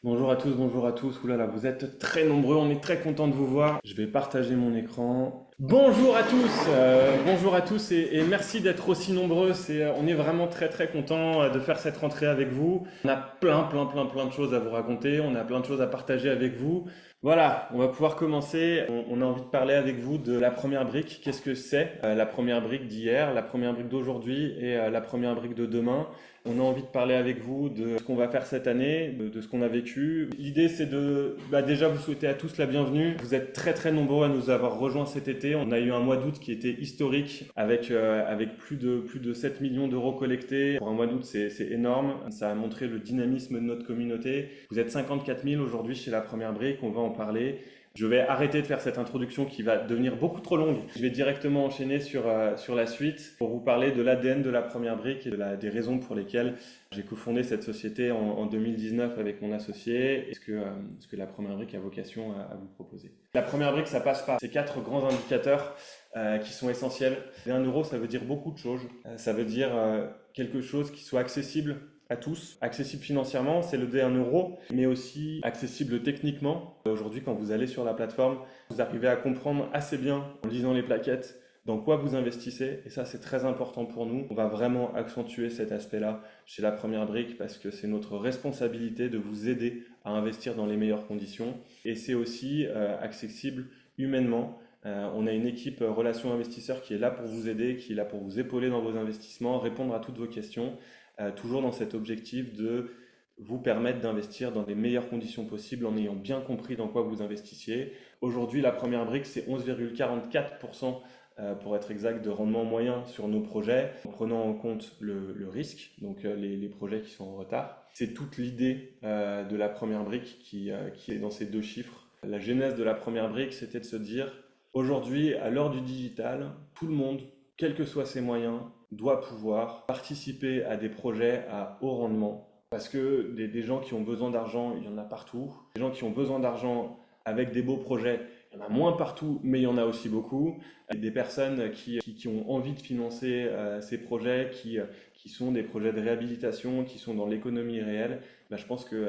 Bonjour à tous, bonjour à tous. Ouh là là, vous êtes très nombreux, on est très content de vous voir. Je vais partager mon écran. Bonjour à tous et merci d'être aussi nombreux. On est vraiment très très content de faire cette rentrée avec vous. On a plein de choses à vous raconter, on a plein de choses à partager avec vous. Voilà, on va pouvoir commencer. On a envie de parler avec vous de la première brique. Qu'est-ce que c'est la première brique d'hier, la première brique d'aujourd'hui et la première brique de demain? On a envie de parler avec vous de ce qu'on va faire cette année, de ce qu'on a vécu. L'idée, c'est de déjà vous souhaiter à tous la bienvenue. Vous êtes très très nombreux à nous avoir rejoints cet été. On a eu un mois d'août qui était historique avec plus de 7 millions d'euros collectés. Pour un mois d'août, c'est énorme. Ça a montré le dynamisme de notre communauté. Vous êtes 54 000 aujourd'hui chez La Première Brique. On va en parler. Je vais arrêter de faire cette introduction qui va devenir beaucoup trop longue. Je vais directement enchaîner sur la suite pour vous parler de l'ADN de la première brique et des raisons pour lesquelles j'ai cofondé cette société en 2019 avec mon associé et ce que la première brique a vocation à vous proposer. La première brique, ça passe par ces quatre grands indicateurs qui sont essentiels. Et 1 euro, ça veut dire beaucoup de choses. Ça veut dire quelque chose qui soit accessible à tous, accessible financièrement, c'est le D1 euro, mais aussi accessible techniquement. Aujourd'hui, quand vous allez sur la plateforme, vous arrivez à comprendre assez bien, en lisant les plaquettes, dans quoi vous investissez, et ça c'est très important pour nous. On va vraiment accentuer cet aspect-là chez La Première Brique parce que c'est notre responsabilité de vous aider à investir dans les meilleures conditions, et c'est aussi accessible humainement. On a une équipe relations investisseurs qui est là pour vous aider, qui est là pour vous épauler dans vos investissements, répondre à toutes vos questions, toujours dans cet objectif de vous permettre d'investir dans les meilleures conditions possibles en ayant bien compris dans quoi vous investissiez. Aujourd'hui, la première brique, c'est 11,44% pour être exact de rendement moyen sur nos projets, en prenant en compte le risque, donc les projets qui sont en retard. C'est toute l'idée de la première brique qui est dans ces deux chiffres. La genèse de la première brique, c'était de se dire, aujourd'hui, à l'heure du digital, tout le monde, quels que soient ses moyens, doit pouvoir participer à des projets à haut rendement. Parce que des gens qui ont besoin d'argent, il y en a partout. Des gens qui ont besoin d'argent avec des beaux projets, il y en a moins partout, mais il y en a aussi beaucoup. Et des personnes qui ont envie de financer ces projets, qui sont des projets de réhabilitation, qui sont dans l'économie réelle, je pense que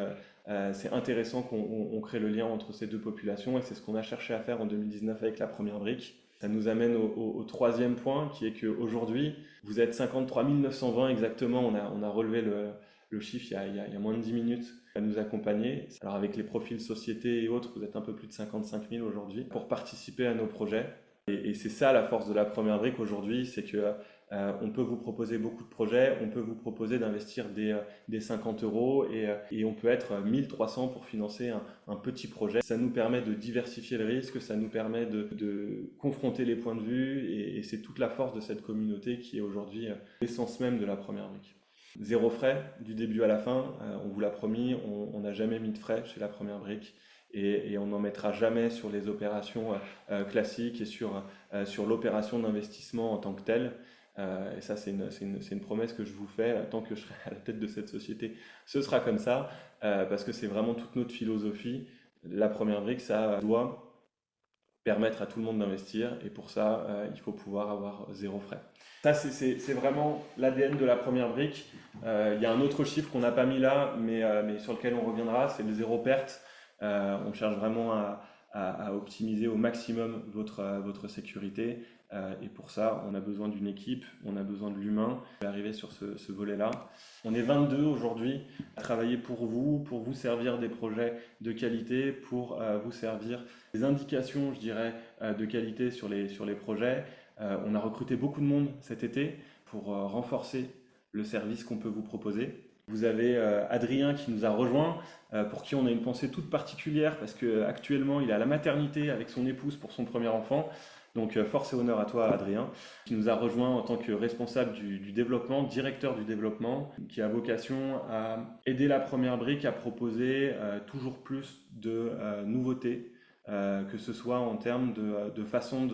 c'est intéressant qu'on crée le lien entre ces deux populations et c'est ce qu'on a cherché à faire en 2019 avec la première brique. Ça nous amène au troisième point qui est qu'aujourd'hui, vous êtes 53 920 exactement, on a relevé le chiffre il y a moins de 10 minutes à nous accompagner. Alors avec les profils société et autres, vous êtes un peu plus de 55 000 aujourd'hui pour participer à nos projets. Et c'est ça la force de la première brique aujourd'hui, c'est que on peut vous proposer beaucoup de projets, on peut vous proposer d'investir des 50 euros et on peut être 1300 pour financer un petit projet. Ça nous permet de diversifier le risque, ça nous permet de confronter les points de vue et c'est toute la force de cette communauté qui est aujourd'hui l'essence même de la première brique. Zéro frais du début à la fin, on vous l'a promis, on n'a jamais mis de frais chez la première brique et on n'en mettra jamais sur les opérations classiques et sur l'opération d'investissement en tant que telle. Et ça, c'est une promesse que je vous fais tant que je serai à la tête de cette société. Ce sera comme ça parce que c'est vraiment toute notre philosophie. La première brique, ça doit permettre à tout le monde d'investir et pour ça, il faut pouvoir avoir zéro frais. Ça, c'est vraiment l'ADN de la première brique. Il y a un autre chiffre qu'on n'a pas mis là, mais sur lequel on reviendra, c'est le zéro perte. On cherche vraiment à optimiser au maximum votre sécurité. Et pour ça, on a besoin d'une équipe, on a besoin de l'humain. Je vais arriver sur ce volet-là. On est 22 aujourd'hui à travailler pour vous servir des projets de qualité, pour vous servir des indications, je dirais, de qualité sur les projets. On a recruté beaucoup de monde cet été pour renforcer le service qu'on peut vous proposer. Vous avez Adrien qui nous a rejoint, pour qui on a une pensée toute particulière parce qu'actuellement il est à la maternité avec son épouse pour son premier enfant. Donc force et honneur à toi Adrien, qui nous a rejoint en tant que responsable du développement, directeur du développement, qui a vocation à aider la première brique à proposer toujours plus de nouveautés, que ce soit en termes de façon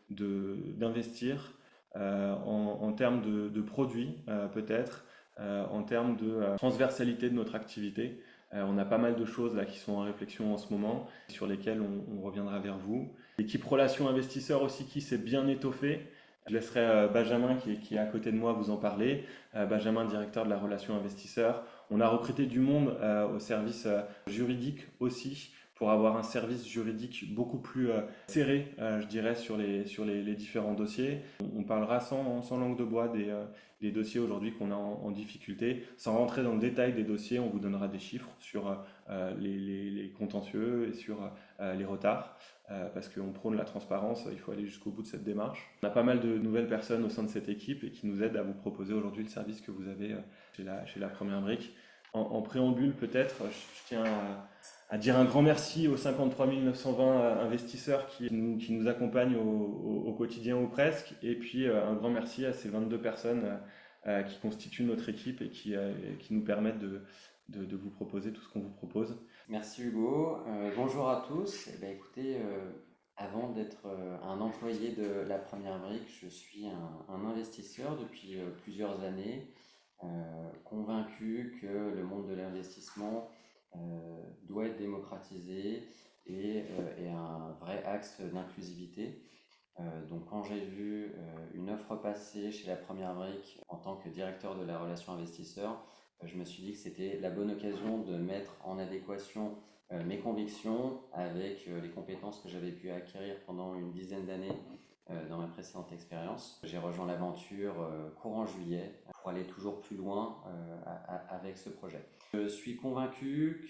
d'investir, en termes de produits peut-être, en termes de transversalité de notre activité. On a pas mal de choses là qui sont en réflexion en ce moment, sur lesquelles on reviendra vers vous. L'équipe Relations Investisseurs aussi qui s'est bien étoffée. Je laisserai Benjamin qui est à côté de moi vous en parler. Benjamin, directeur de la relation investisseur. On a recruté du monde au service juridique aussi pour avoir un service juridique beaucoup plus serré, je dirais, sur les différents dossiers. On parlera sans langue de bois des dossiers aujourd'hui qu'on a en difficulté. Sans rentrer dans le détail des dossiers, on vous donnera des chiffres sur les contentieux et sur les retards. Parce qu'on prône la transparence, il faut aller jusqu'au bout de cette démarche. On a pas mal de nouvelles personnes au sein de cette équipe et qui nous aident à vous proposer aujourd'hui le service que vous avez chez la Première Brique. En préambule, peut-être, je tiens à dire un grand merci aux 53 920 investisseurs qui nous accompagnent au quotidien ou presque, et puis un grand merci à ces 22 personnes qui constituent notre équipe et qui nous permettent de vous proposer tout ce qu'on vous propose. Merci Hugo. Bonjour à tous. Eh ben, écoutez, avant d'être un employé de la Première Brique, je suis un investisseur depuis plusieurs années, convaincu que le monde de l'investissement doit être démocratisé et un vrai axe d'inclusivité. Donc quand j'ai vu une offre passer chez la Première Brique en tant que directeur de la relation investisseur, je me suis dit que c'était la bonne occasion de mettre en adéquation mes convictions avec les compétences que j'avais pu acquérir pendant une dizaine d'années dans ma précédente expérience. J'ai rejoint l'aventure courant juillet pour aller toujours plus loin avec ce projet. Je suis convaincu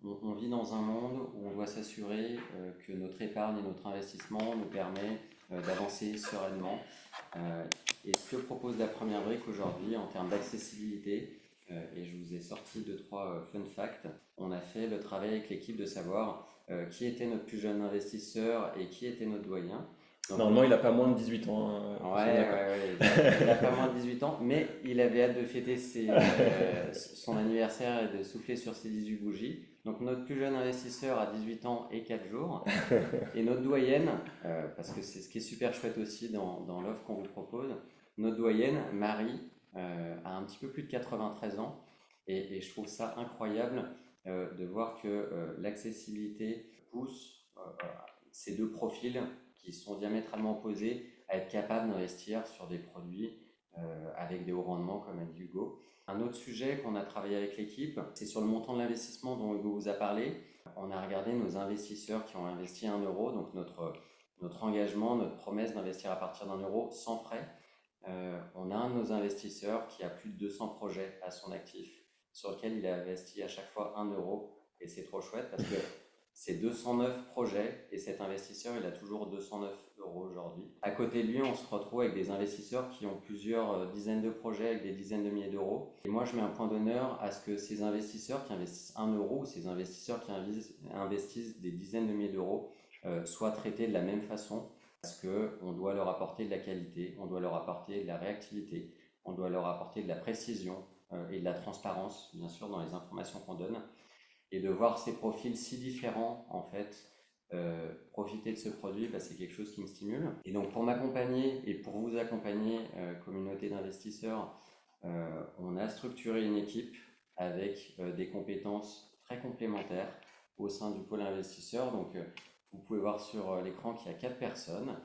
qu'on vit dans un monde où on doit s'assurer que notre épargne et notre investissement nous permet d'avancer sereinement. Et ce que propose la Première Brique aujourd'hui en termes d'accessibilité, et je vous ai sorti 2-3 fun facts. On a fait le travail avec l'équipe de savoir qui était notre plus jeune investisseur et qui était notre doyen. Donc, normalement, il n'a pas moins de 18 ans. Ouais, il n'a pas moins de 18 ans, mais il avait hâte de fêter son anniversaire et de souffler sur ses 18 bougies. Donc notre plus jeune investisseur a 18 ans et 4 jours. Et notre doyenne, parce que c'est ce qui est super chouette aussi dans l'offre qu'on vous propose, notre doyenne, Marie, a un petit peu plus de 93 ans. Et je trouve ça incroyable de voir que l'accessibilité pousse ces deux profils qui sont diamétralement opposés à être capables d'investir sur des produits avec des hauts rendements, comme a dit Hugo. Un autre sujet qu'on a travaillé avec l'équipe, c'est sur le montant de l'investissement dont Hugo vous a parlé. On a regardé nos investisseurs qui ont investi 1 euro, donc notre engagement, notre promesse d'investir à partir d'1 euro sans frais. On a un de nos investisseurs qui a plus de 200 projets à son actif, sur lequel il a investi à chaque fois 1 euro. Et c'est trop chouette parce que c'est 209 projets et cet investisseur, il a toujours 209 euros aujourd'hui. À côté de lui, on se retrouve avec des investisseurs qui ont plusieurs dizaines de projets avec des dizaines de milliers d'euros. Et moi, je mets un point d'honneur à ce que ces investisseurs qui investissent 1 euro ou ces investisseurs qui investissent des dizaines de milliers d'euros soient traités de la même façon parce qu'on doit leur apporter de la qualité, on doit leur apporter de la réactivité, on doit leur apporter de la précision et de la transparence, bien sûr, dans les informations qu'on donne. Et de voir ces profils si différents, en fait, profiter de ce produit, c'est quelque chose qui me stimule. Et donc pour m'accompagner et pour vous accompagner, communauté d'investisseurs, on a structuré une équipe avec des compétences très complémentaires au sein du pôle investisseur. Donc vous pouvez voir sur l'écran qu'il y a 4 personnes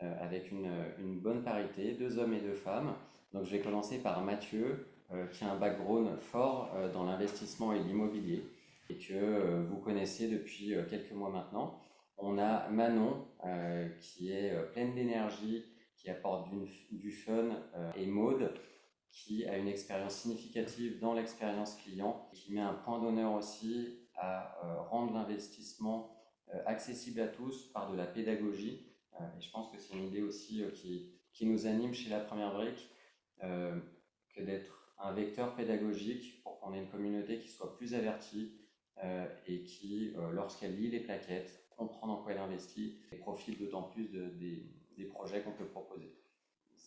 avec une bonne parité, 2 hommes et 2 femmes. Donc je vais commencer par Mathieu, qui a un background fort dans l'investissement et l'immobilier et que vous connaissez depuis quelques mois maintenant. On a Manon qui est pleine d'énergie, qui apporte du fun, et Maude qui a une expérience significative dans l'expérience client, qui met un point d'honneur aussi à rendre l'investissement accessible à tous par de la pédagogie. Et je pense que c'est une idée aussi qui nous anime chez la Première Brique, que d'être un vecteur pédagogique pour qu'on ait une communauté qui soit plus avertie et qui, lorsqu'elle lit les plaquettes, comprend dans quoi elle investit et profite d'autant plus des projets qu'on peut proposer.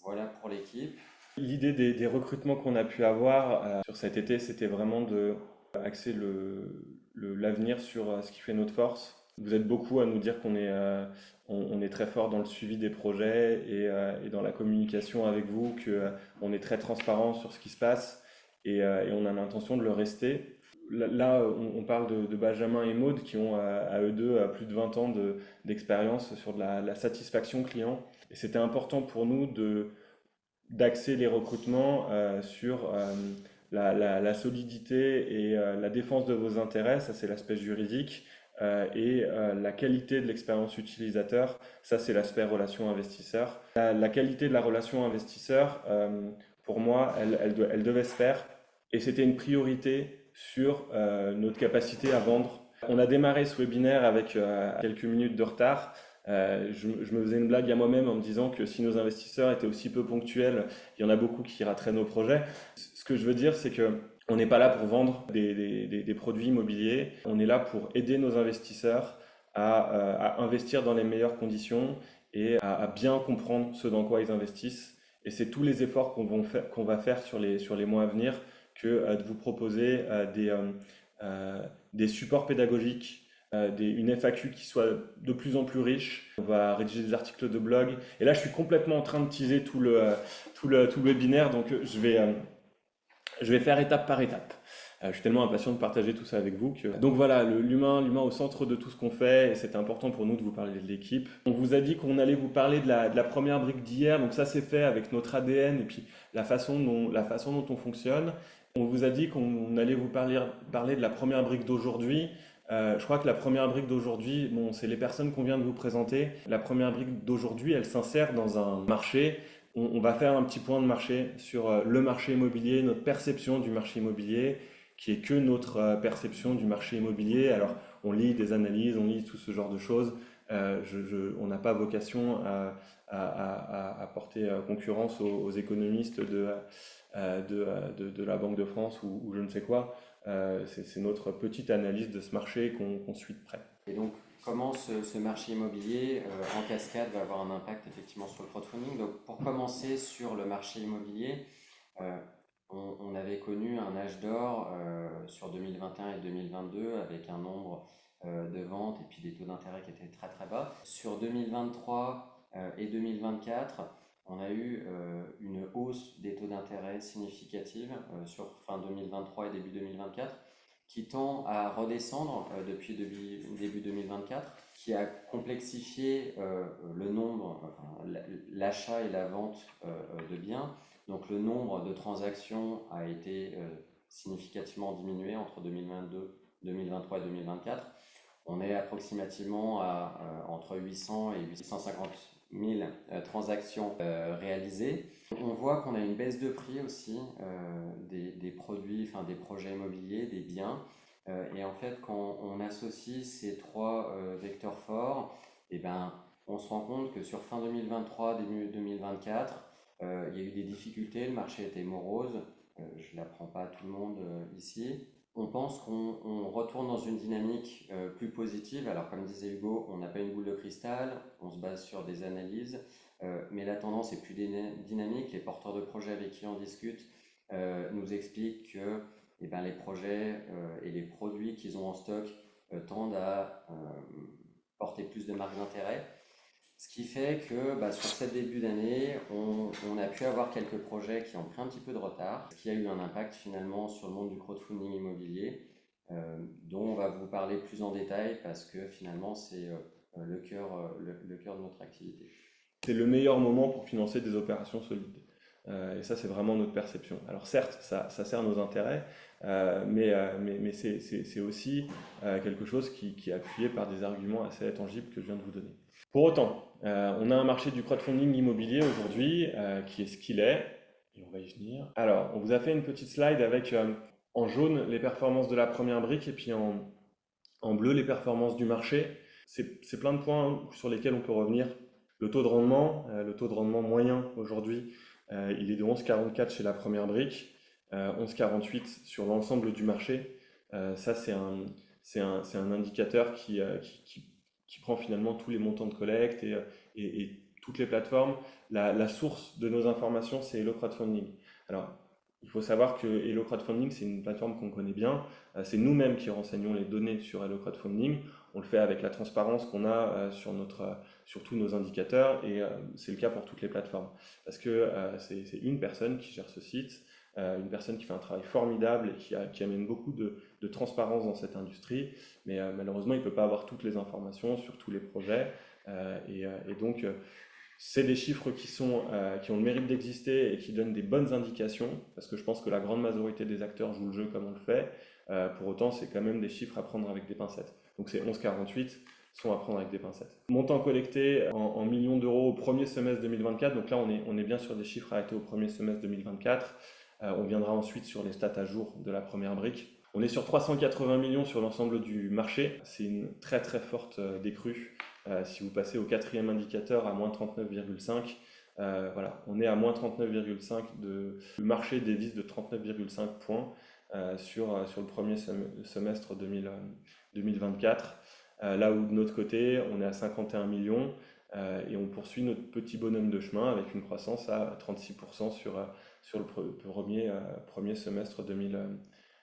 Voilà pour l'équipe. L'idée des recrutements qu'on a pu avoir sur cet été, c'était vraiment de axer l'avenir sur ce qui fait notre force. Vous êtes beaucoup à nous dire on est très fort dans le suivi des projets et dans la communication avec vous, qu'on est très transparent sur ce qui se passe et on a l'intention de le rester. Là, on parle de Benjamin et Maude qui ont à eux deux plus de 20 ans d'expérience sur de la satisfaction client. Et c'était important pour nous d'axer les recrutements sur la solidité et la défense de vos intérêts, ça c'est l'aspect juridique, et la qualité de l'expérience utilisateur, ça c'est l'aspect relation investisseur. La qualité de la relation investisseur, pour moi, elle devait se faire, et c'était une priorité sur notre capacité à vendre. On a démarré ce webinaire avec quelques minutes de retard. Je me faisais une blague à moi-même en me disant que si nos investisseurs étaient aussi peu ponctuels, il y en a beaucoup qui rateraient nos projets. Ce que je veux dire, c'est que on n'est pas là pour vendre des produits immobiliers. On est là pour aider nos investisseurs à investir dans les meilleures conditions et à bien comprendre ce dans quoi ils investissent. Et c'est tous les efforts qu'on va faire sur les mois à venir que de vous proposer des supports pédagogiques, une FAQ qui soit de plus en plus riche. On va rédiger des articles de blog. Et là, je suis complètement en train de teaser tout le webinaire, donc je vais faire étape par étape. Je suis tellement impatient de partager tout ça avec vous. Donc voilà, l'humain au centre de tout ce qu'on fait, et c'était important pour nous de vous parler de l'équipe. On vous a dit qu'on allait vous parler de la première brique d'hier, donc ça c'est fait avec notre ADN et puis la façon dont on fonctionne. On vous a dit qu'on allait vous parler de la première brique d'aujourd'hui. Je crois que la première brique d'aujourd'hui, bon, c'est les personnes qu'on vient de vous présenter. La première brique d'aujourd'hui, elle s'insère dans un marché. On va faire un petit point de marché sur le marché immobilier, notre perception du marché immobilier, qui est que notre perception du marché immobilier. Alors, on lit des analyses, on lit tout ce genre de choses. On n'a pas vocation à porter concurrence aux économistes de la Banque de France ou je ne sais quoi. C'est notre petite analyse de ce marché qu'on suit de près. Et donc, comment ce marché immobilier en cascade va avoir un impact effectivement sur le crowdfunding? Donc, pour commencer sur le marché immobilier, on avait connu un âge d'or sur 2021 et 2022 avec un nombre de ventes et puis des taux d'intérêt qui étaient très très bas. Sur 2023 et 2024, on a eu une hausse des taux d'intérêt significative sur fin 2023 et début 2024 qui tend à redescendre depuis début 2024, qui a complexifié le nombre, enfin, l'achat et la vente de biens. Donc le nombre de transactions a été significativement diminué entre 2022, 2023 et 2024. On est approximativement à entre 800 et 850 000 transactions réalisées. On voit qu'on a une baisse de prix aussi des produits, enfin des projets immobiliers, des biens. Et en fait, quand on associe ces trois vecteurs forts, eh ben, on se rend compte que sur fin 2023, début 2024, il y a eu des difficultés, le marché était morose. Je ne l'apprends pas à tout le monde ici. On pense qu'on retourne dans une dynamique plus positive. Alors, comme disait Hugo, on n'a pas une boule de cristal, on se base sur des analyses, mais la tendance est plus dynamique. Les porteurs de projets avec qui on discute nous expliquent que les projets et les produits qu'ils ont en stock tendent à porter plus de marge d'intérêt. Ce qui fait que sur ce début d'année, on a pu avoir quelques projets qui ont pris un petit peu de retard, qui a eu un impact finalement sur le monde du crowdfunding immobilier, dont on va vous parler plus en détail parce que finalement c'est le cœur de notre activité. C'est le meilleur moment pour financer des opérations solides. Et ça, c'est vraiment notre perception. Alors certes, ça sert nos intérêts, mais c'est aussi quelque chose qui est appuyé par des arguments assez tangibles que je viens de vous donner. Pour autant, on a un marché du crowdfunding immobilier aujourd'hui qui est ce qu'il est, et on va y venir. Alors, on vous a fait une petite slide avec en jaune les performances de la première brique et puis en bleu les performances du marché. C'est plein de points sur lesquels on peut revenir. Le taux de rendement moyen aujourd'hui, il est de 11,44 chez la première brique, 11,48 sur l'ensemble du marché. Ça, c'est un indicateur qui prend finalement tous les montants de collecte et toutes les plateformes. La source de nos informations, c'est Hello Crowdfunding. Alors, il faut savoir que Hello Crowdfunding, c'est une plateforme qu'on connaît bien. C'est nous-mêmes qui renseignons les données sur Hello Crowdfunding. On le fait avec la transparence qu'on a sur tous nos indicateurs et c'est le cas pour toutes les plateformes. Parce que c'est une personne qui gère ce site, une personne qui fait un travail formidable et qui amène beaucoup de transparence dans cette industrie. Mais malheureusement, il ne peut pas avoir toutes les informations sur tous les projets. Et donc, C'est des chiffres qui ont le mérite d'exister et qui donnent des bonnes indications, parce que je pense que la grande majorité des acteurs jouent le jeu comme on le fait. Pour autant, c'est quand même des chiffres à prendre avec des pincettes. Donc ces 11,48 sont à prendre avec des pincettes. Montant collecté en millions d'euros au premier semestre 2024. Donc là, on est bien sur des chiffres arrêtés au premier semestre 2024. On viendra ensuite sur les stats à jour de la première brique. On est sur 380 millions sur l'ensemble du marché. C'est une très très forte décrue. Si vous passez au quatrième indicateur à moins 39,5, voilà, on est à moins 39,5 le marché dévisse de 39,5 points sur le premier semestre 2024. Là où de notre côté, on est à 51 millions et on poursuit notre petit bonhomme de chemin avec une croissance à 36% sur le premier semestre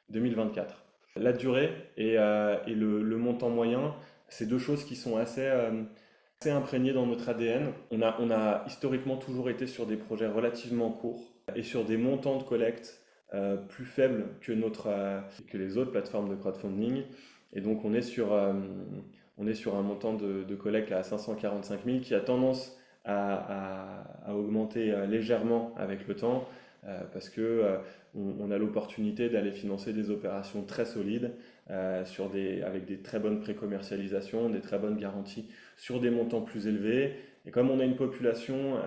2024. La durée et le montant moyen, c'est deux choses qui sont assez imprégnées dans notre ADN. On a historiquement toujours été sur des projets relativement courts et sur des montants de collecte plus faibles que les autres plateformes de crowdfunding. Et donc on est sur un montant de collecte à 545 000 qui a tendance à augmenter légèrement avec le temps parce que on a l'opportunité d'aller financer des opérations très solides avec des très bonnes pré-commercialisations, des très bonnes garanties sur des montants plus élevés. Et comme on a une population,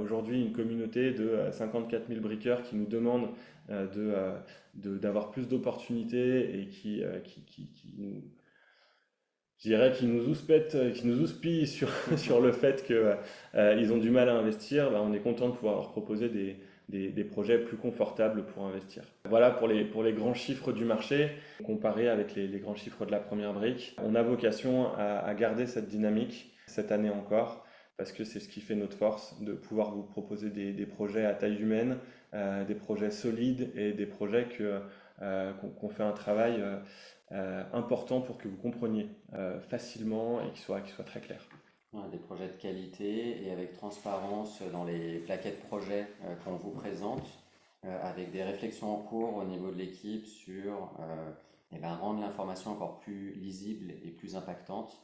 aujourd'hui une communauté de 54 000 briqueurs qui nous demandent d'avoir plus d'opportunités et nous, je dirais, qui nous houspillent sur le fait qu'ils ont du mal à investir, bah, on est content de pouvoir leur proposer des projets plus confortables pour investir. Voilà pour les grands chiffres du marché, comparé avec les grands chiffres de la première brique. On a vocation à garder cette dynamique cette année encore, parce que c'est ce qui fait notre force, de pouvoir vous proposer des projets à taille humaine, des projets solides et des projets qu'on fait un travail important pour que vous compreniez facilement et qu'il soit très clair. Ouais, des projets de qualité et avec transparence dans les plaquettes projets qu'on vous présente, avec des réflexions en cours au niveau de l'équipe sur rendre l'information encore plus lisible et plus impactante.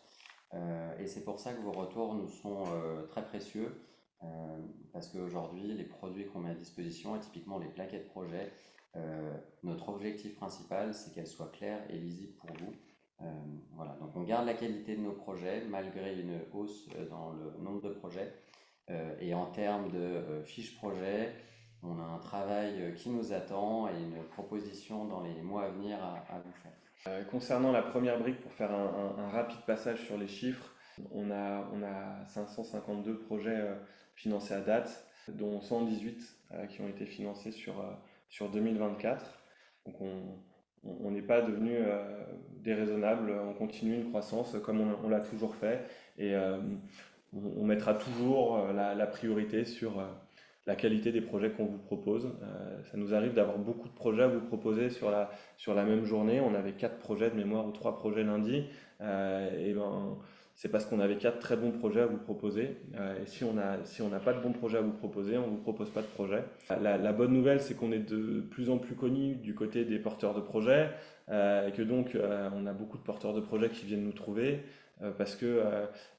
Et c'est pour ça que vos retours nous sont très précieux, parce qu'aujourd'hui, les produits qu'on met à disposition, et typiquement les plaquettes projets, notre objectif principal, c'est qu'elles soient claires et lisibles pour vous. Voilà, donc on garde la qualité de nos projets malgré une hausse dans le nombre de projets. Et en termes de fiches projet, on a un travail qui nous attend et une proposition dans les mois à venir à vous faire. Concernant la première brique, pour faire un rapide passage sur les chiffres, on a 552 projets financés à date, dont 118 qui ont été financés sur 2024. Donc on n'est pas devenu déraisonnable, on continue une croissance comme on l'a toujours fait et on mettra toujours la priorité sur la qualité des projets qu'on vous propose. Ça nous arrive d'avoir beaucoup de projets à vous proposer sur la même journée. On avait 4 projets de mémoire ou 3 projets lundi. Et ben, c'est parce qu'on avait 4 très bons projets à vous proposer. Et si on n'a pas de bons projets à vous proposer, on ne vous propose pas de projet. La bonne nouvelle, c'est qu'on est de plus en plus connu du côté des porteurs de projets et que donc on a beaucoup de porteurs de projets qui viennent nous trouver parce que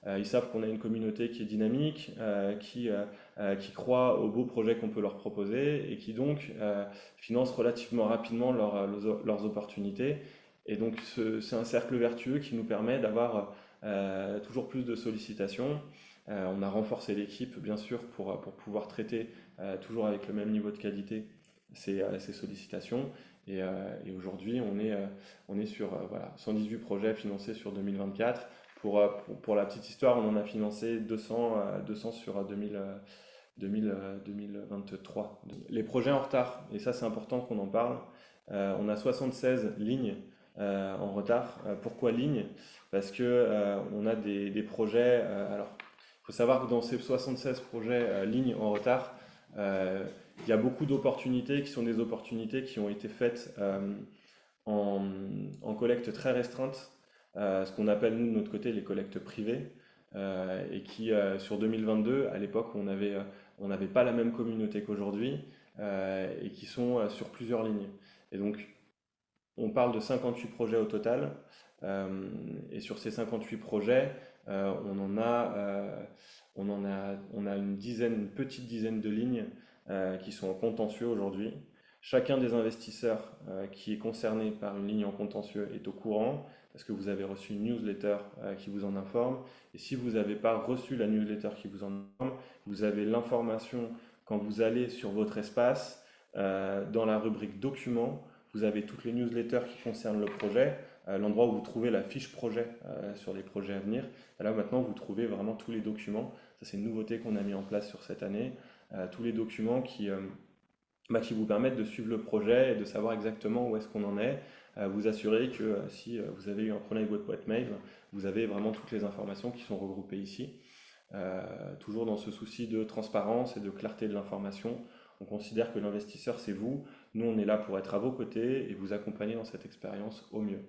ils savent qu'on a une communauté qui est dynamique, qui croient aux beaux projets qu'on peut leur proposer et qui donc financent relativement rapidement leurs opportunités. Et donc c'est un cercle vertueux qui nous permet d'avoir toujours plus de sollicitations. On a renforcé l'équipe bien sûr pour pouvoir traiter toujours avec le même niveau de qualité ces sollicitations. Et aujourd'hui on est sur 118 projets financés sur 2024. Pour la petite histoire, on en a financé 200 sur 2023. Les projets en retard, et ça c'est important qu'on en parle, on a 76 lignes en retard. Pourquoi lignes? Parce que on a des projets. Alors, il faut savoir que dans ces 76 projets lignes en retard, il y a beaucoup d'opportunités qui sont des opportunités qui ont été faites en collecte très restreinte, ce qu'on appelle nous de notre côté les collectes privées, et qui sur 2022, à l'époque on n'avait pas la même communauté qu'aujourd'hui, et qui sont sur plusieurs lignes. Et donc on parle de 58 projets au total. Et sur ces 58 projets, on a une petite dizaine de lignes qui sont en contentieux aujourd'hui. Chacun des investisseurs qui est concerné par une ligne en contentieux est au courant parce que vous avez reçu une newsletter qui vous en informe. Et si vous n'avez pas reçu la newsletter qui vous en informe, vous avez l'information quand vous allez sur votre espace, dans la rubrique documents, vous avez toutes les newsletters qui concernent le projet, l'endroit où vous trouvez la fiche projet sur les projets à venir. Et là maintenant, vous trouvez vraiment tous les documents. Ça, c'est une nouveauté qu'on a mis en place sur cette année. Tous les documents qui vous permettent de suivre le projet et de savoir exactement où est-ce qu'on en est. Vous assurer que si vous avez eu un problème avec votre boîte mail, vous avez vraiment toutes les informations qui sont regroupées ici. Toujours dans ce souci de transparence et de clarté de l'information. On considère que l'investisseur, c'est vous. Nous, on est là pour être à vos côtés et vous accompagner dans cette expérience au mieux.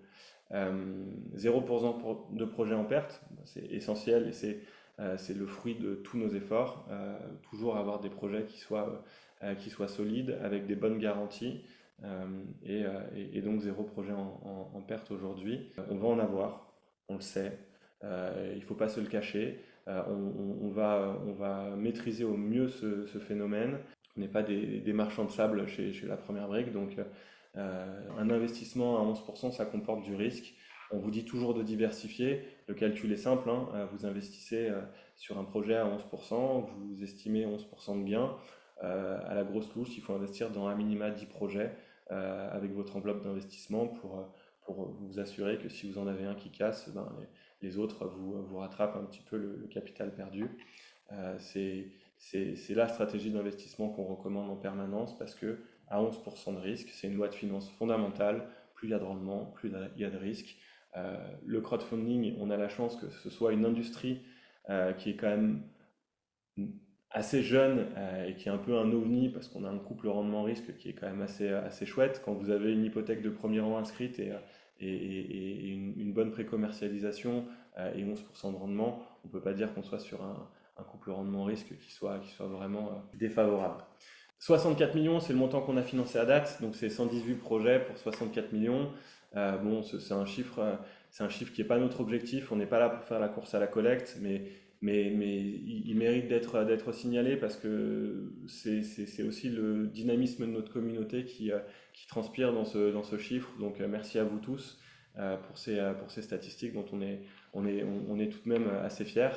0% de projet en perte, c'est essentiel et c'est le fruit de tous nos efforts. Toujours avoir des projets qui soient solides, avec des bonnes garanties. Et donc 0 projet en perte aujourd'hui. On va en avoir, on le sait. Il ne faut pas se le cacher. On va maîtriser au mieux ce phénomène. On n'est pas des marchands de sable chez la première brique, donc un investissement à 11%, ça comporte du risque. On vous dit toujours de diversifier. Le calcul est simple, hein. Vous investissez sur un projet à 11%, vous estimez 11% de gain. À la grosse louche, il faut investir dans un minima 10 projets avec votre enveloppe d'investissement pour vous assurer que si vous en avez un qui casse, ben, les autres vous rattrapent un petit peu le capital perdu. C'est la stratégie d'investissement qu'on recommande en permanence parce que à 11% de risque, c'est une loi de finances fondamentale. Plus il y a de rendement, plus il y a de risque. Le crowdfunding, on a la chance que ce soit une industrie qui est quand même assez jeune et qui est un peu un ovni parce qu'on a un couple rendement-risque qui est quand même assez chouette. Quand vous avez une hypothèque de premier rang inscrite et une bonne pré-commercialisation et 11% de rendement, on ne peut pas dire qu'on soit sur un couple rendement-risque qui soit vraiment défavorable. 64 millions, c'est le montant qu'on a financé à date, donc c'est 118 projets pour 64 millions. Bon, c'est un chiffre qui n'est pas notre objectif, on n'est pas là pour faire la course à la collecte, mais il mérite d'être signalé parce que c'est aussi le dynamisme de notre communauté qui transpire dans ce chiffre. Donc merci à vous tous pour ces statistiques dont on est tout de même assez fiers.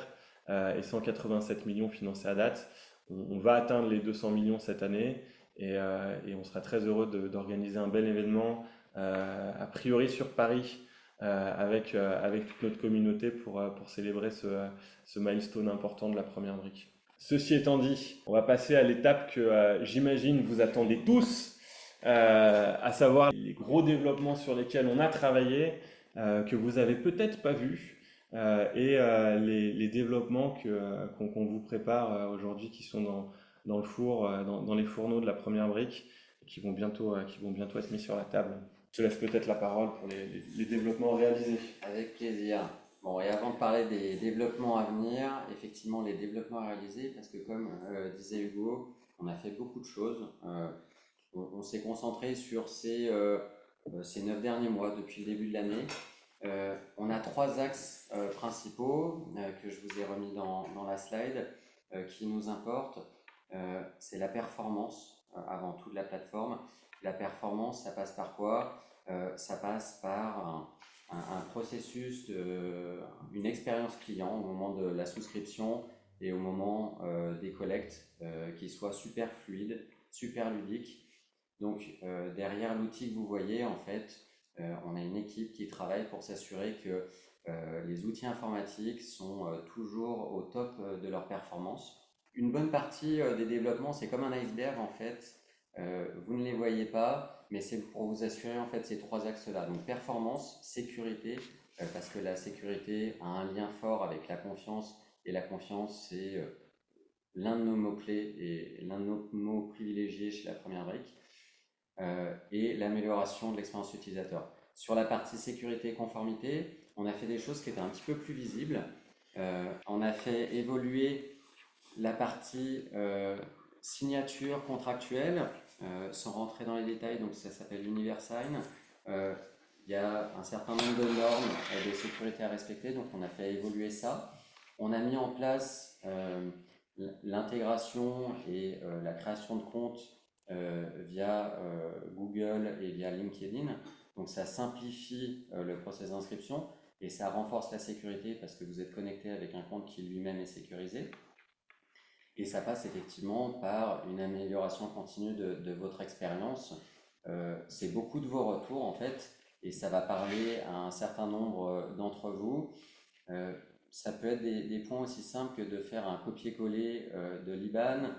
Et 187 millions financés à date. On va atteindre les 200 millions cette année et on sera très heureux d'organiser un bel événement, a priori sur Paris, avec toute notre communauté pour célébrer ce milestone important de la première brique. Ceci étant dit, on va passer à l'étape que j'imagine vous attendez tous, à savoir les gros développements sur lesquels on a travaillé, que vous avez peut-être pas vus, et les développements qu'on vous prépare aujourd'hui qui sont dans le four, dans les fourneaux de la première brique, et qui vont bientôt être mis sur la table. Je te laisse peut-être la parole pour les développements réalisés. Avec plaisir. Bon, et avant de parler des développements à venir, effectivement, les développements à réaliser, parce que comme disait Hugo, on a fait beaucoup de choses. On s'est concentré sur ces 9 derniers mois depuis le début de l'année. On a 3 axes principaux que je vous ai remis dans la slide qui nous importent. C'est la performance avant tout de la plateforme. La performance, ça passe par quoi? Ça passe par un processus, une expérience client au moment de la souscription et au moment des collectes qui soit super fluide, super ludique. Donc derrière l'outil que vous voyez, en fait, on a une équipe qui travaille pour s'assurer que les outils informatiques sont toujours au top de leur performance. Une bonne partie des développements, c'est comme un iceberg en fait. Vous ne les voyez pas, mais c'est pour vous assurer en fait ces 3 axes-là. Donc performance, sécurité, parce que la sécurité a un lien fort avec la confiance, et la confiance c'est l'un de nos mots-clés et l'un de nos mots privilégiés chez la première brique, et l'amélioration de l'expérience utilisateur. Sur la partie sécurité et conformité, on a fait des choses qui étaient un petit peu plus visibles. On a fait évoluer la partie signature contractuelle, sans rentrer dans les détails, donc ça s'appelle l'Universign. il y a un certain nombre de normes de sécurité à respecter, donc on a fait évoluer ça. On a mis en place l'intégration et la création de comptes via Google et via LinkedIn. Donc ça simplifie le processus d'inscription et ça renforce la sécurité parce que vous êtes connecté avec un compte qui lui-même est sécurisé. Et ça passe effectivement par une amélioration continue de votre expérience. C'est beaucoup de vos retours en fait, et ça va parler à un certain nombre d'entre vous. Ça peut être des points aussi simples que de faire un copier-coller de l'IBAN,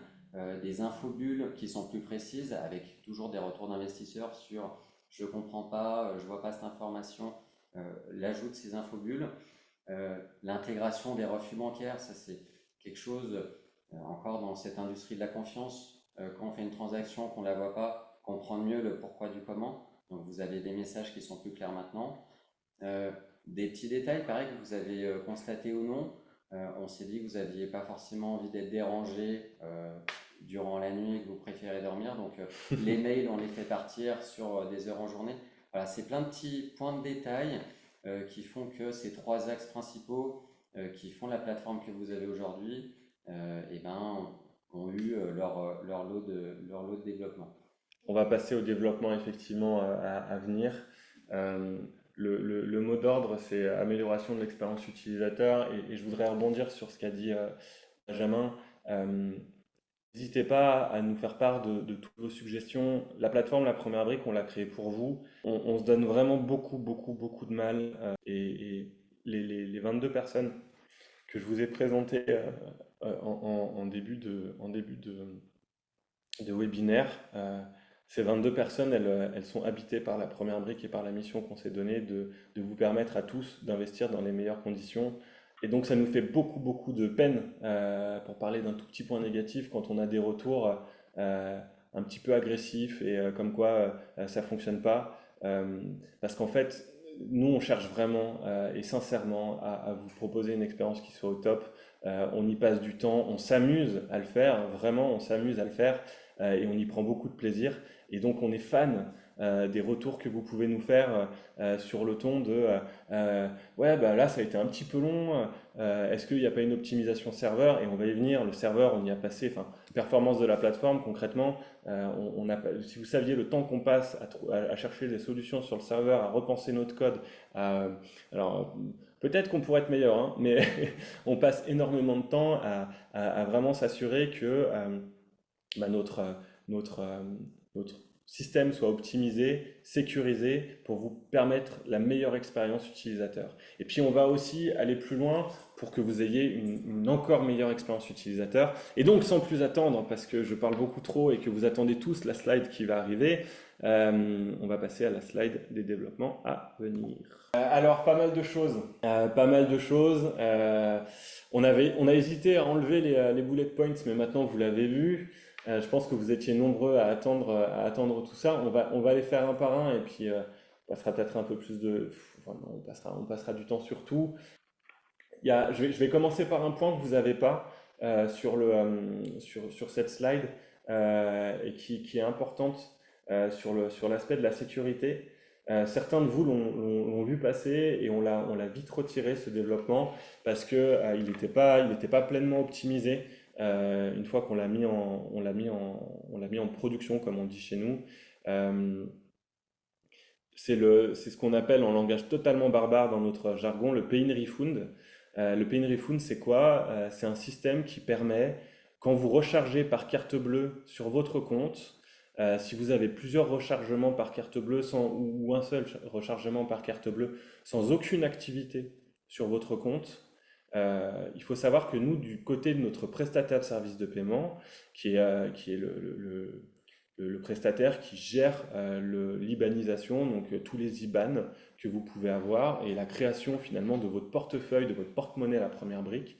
des infobulles qui sont plus précises, avec toujours des retours d'investisseurs sur je ne comprends pas, je ne vois pas cette information, l'ajout de ces infobulles. L'intégration des refus bancaires, ça c'est quelque chose, encore dans cette industrie de la confiance, quand on fait une transaction, qu'on ne la voit pas, comprendre mieux le pourquoi du comment. Donc vous avez des messages qui sont plus clairs maintenant. Des petits détails, pareil, que vous avez constaté ou non. On s'est dit que vous n'aviez pas forcément envie d'être dérangé durant la nuit et que vous préférez dormir. Donc les mails, on les fait partir sur des heures en journée. Voilà, c'est plein de petits points de détail qui font que ces trois axes principaux qui font la plateforme que vous avez aujourd'hui ont eu leur lot de développement. On va passer au développement effectivement à venir. Euh, le mot d'ordre, c'est amélioration de l'expérience utilisateur et je voudrais rebondir sur ce qu'a dit Benjamin. Euh, N'hésitez pas à nous faire part de toutes vos suggestions. La plateforme, la première brique, on l'a créée pour vous. On se donne vraiment beaucoup, beaucoup, beaucoup de mal. Et les 22 personnes que je vous ai présentées en début de webinaire, ces 22 personnes, elles sont habitées par la première brique et par la mission qu'on s'est donnée de vous permettre à tous d'investir dans les meilleures conditions. Et donc ça nous fait beaucoup, beaucoup de peine, pour parler d'un tout petit point négatif, quand on a des retours un petit peu agressifs et comme quoi ça ne fonctionne pas. Parce qu'en fait, nous, on cherche vraiment et sincèrement à vous proposer une expérience qui soit au top. On y passe du temps, on s'amuse à le faire, vraiment, on s'amuse à le faire et on y prend beaucoup de plaisir. Et donc, on est fan des retours que vous pouvez nous faire sur le ton de ouais, bah là, ça a été un petit peu long. Est-ce qu'il n'y a pas une optimisation serveur? Et on va y venir. Le serveur, on y a passé, enfin, performance de la plateforme, concrètement, si vous saviez le temps qu'on passe à chercher des solutions sur le serveur, à repenser notre code, à- alors peut-être qu'on pourrait être meilleur, hein, mais on passe énormément de temps à vraiment s'assurer que bah, notre, euh, notre système soit optimisé, sécurisé pour vous permettre la meilleure expérience utilisateur. Et puis on va aussi aller plus loin pour que vous ayez une encore meilleure expérience utilisateur. Et donc sans plus attendre, parce que je parle beaucoup trop et que vous attendez tous la slide qui va arriver, on va passer à la slide des développements à venir. Alors pas mal de choses, pas mal de choses. On a hésité à enlever les bullet points, mais maintenant vous l'avez vu. Je pense que vous étiez nombreux à attendre tout ça. On va les faire un par un et puis on passera peut-être un peu plus de. Enfin, non, on passera du temps sur tout. Je vais commencer par un point que vous n'avez pas sur cette slide et qui est importante sur l'aspect de la sécurité. Certains de vous l'ont vu passer et on l'a vite retiré ce développement parce que il n'était pas pleinement optimisé une fois qu'on l'a mis en production, comme on dit chez nous. Euh, c'est ce qu'on appelle en langage totalement barbare dans notre jargon le pay in refund. Le pay in refund, c'est quoi? C'est un système qui permet, quand vous rechargez par carte bleue sur votre compte, si vous avez plusieurs rechargements par carte bleue ou un seul rechargement par carte bleue sans aucune activité sur votre compte, il faut savoir que nous, du côté de notre prestataire de services de paiement, qui est le prestataire qui gère l'IBANisation, donc tous les IBAN que vous pouvez avoir et la création finalement de votre portefeuille, de votre porte-monnaie à la première brique.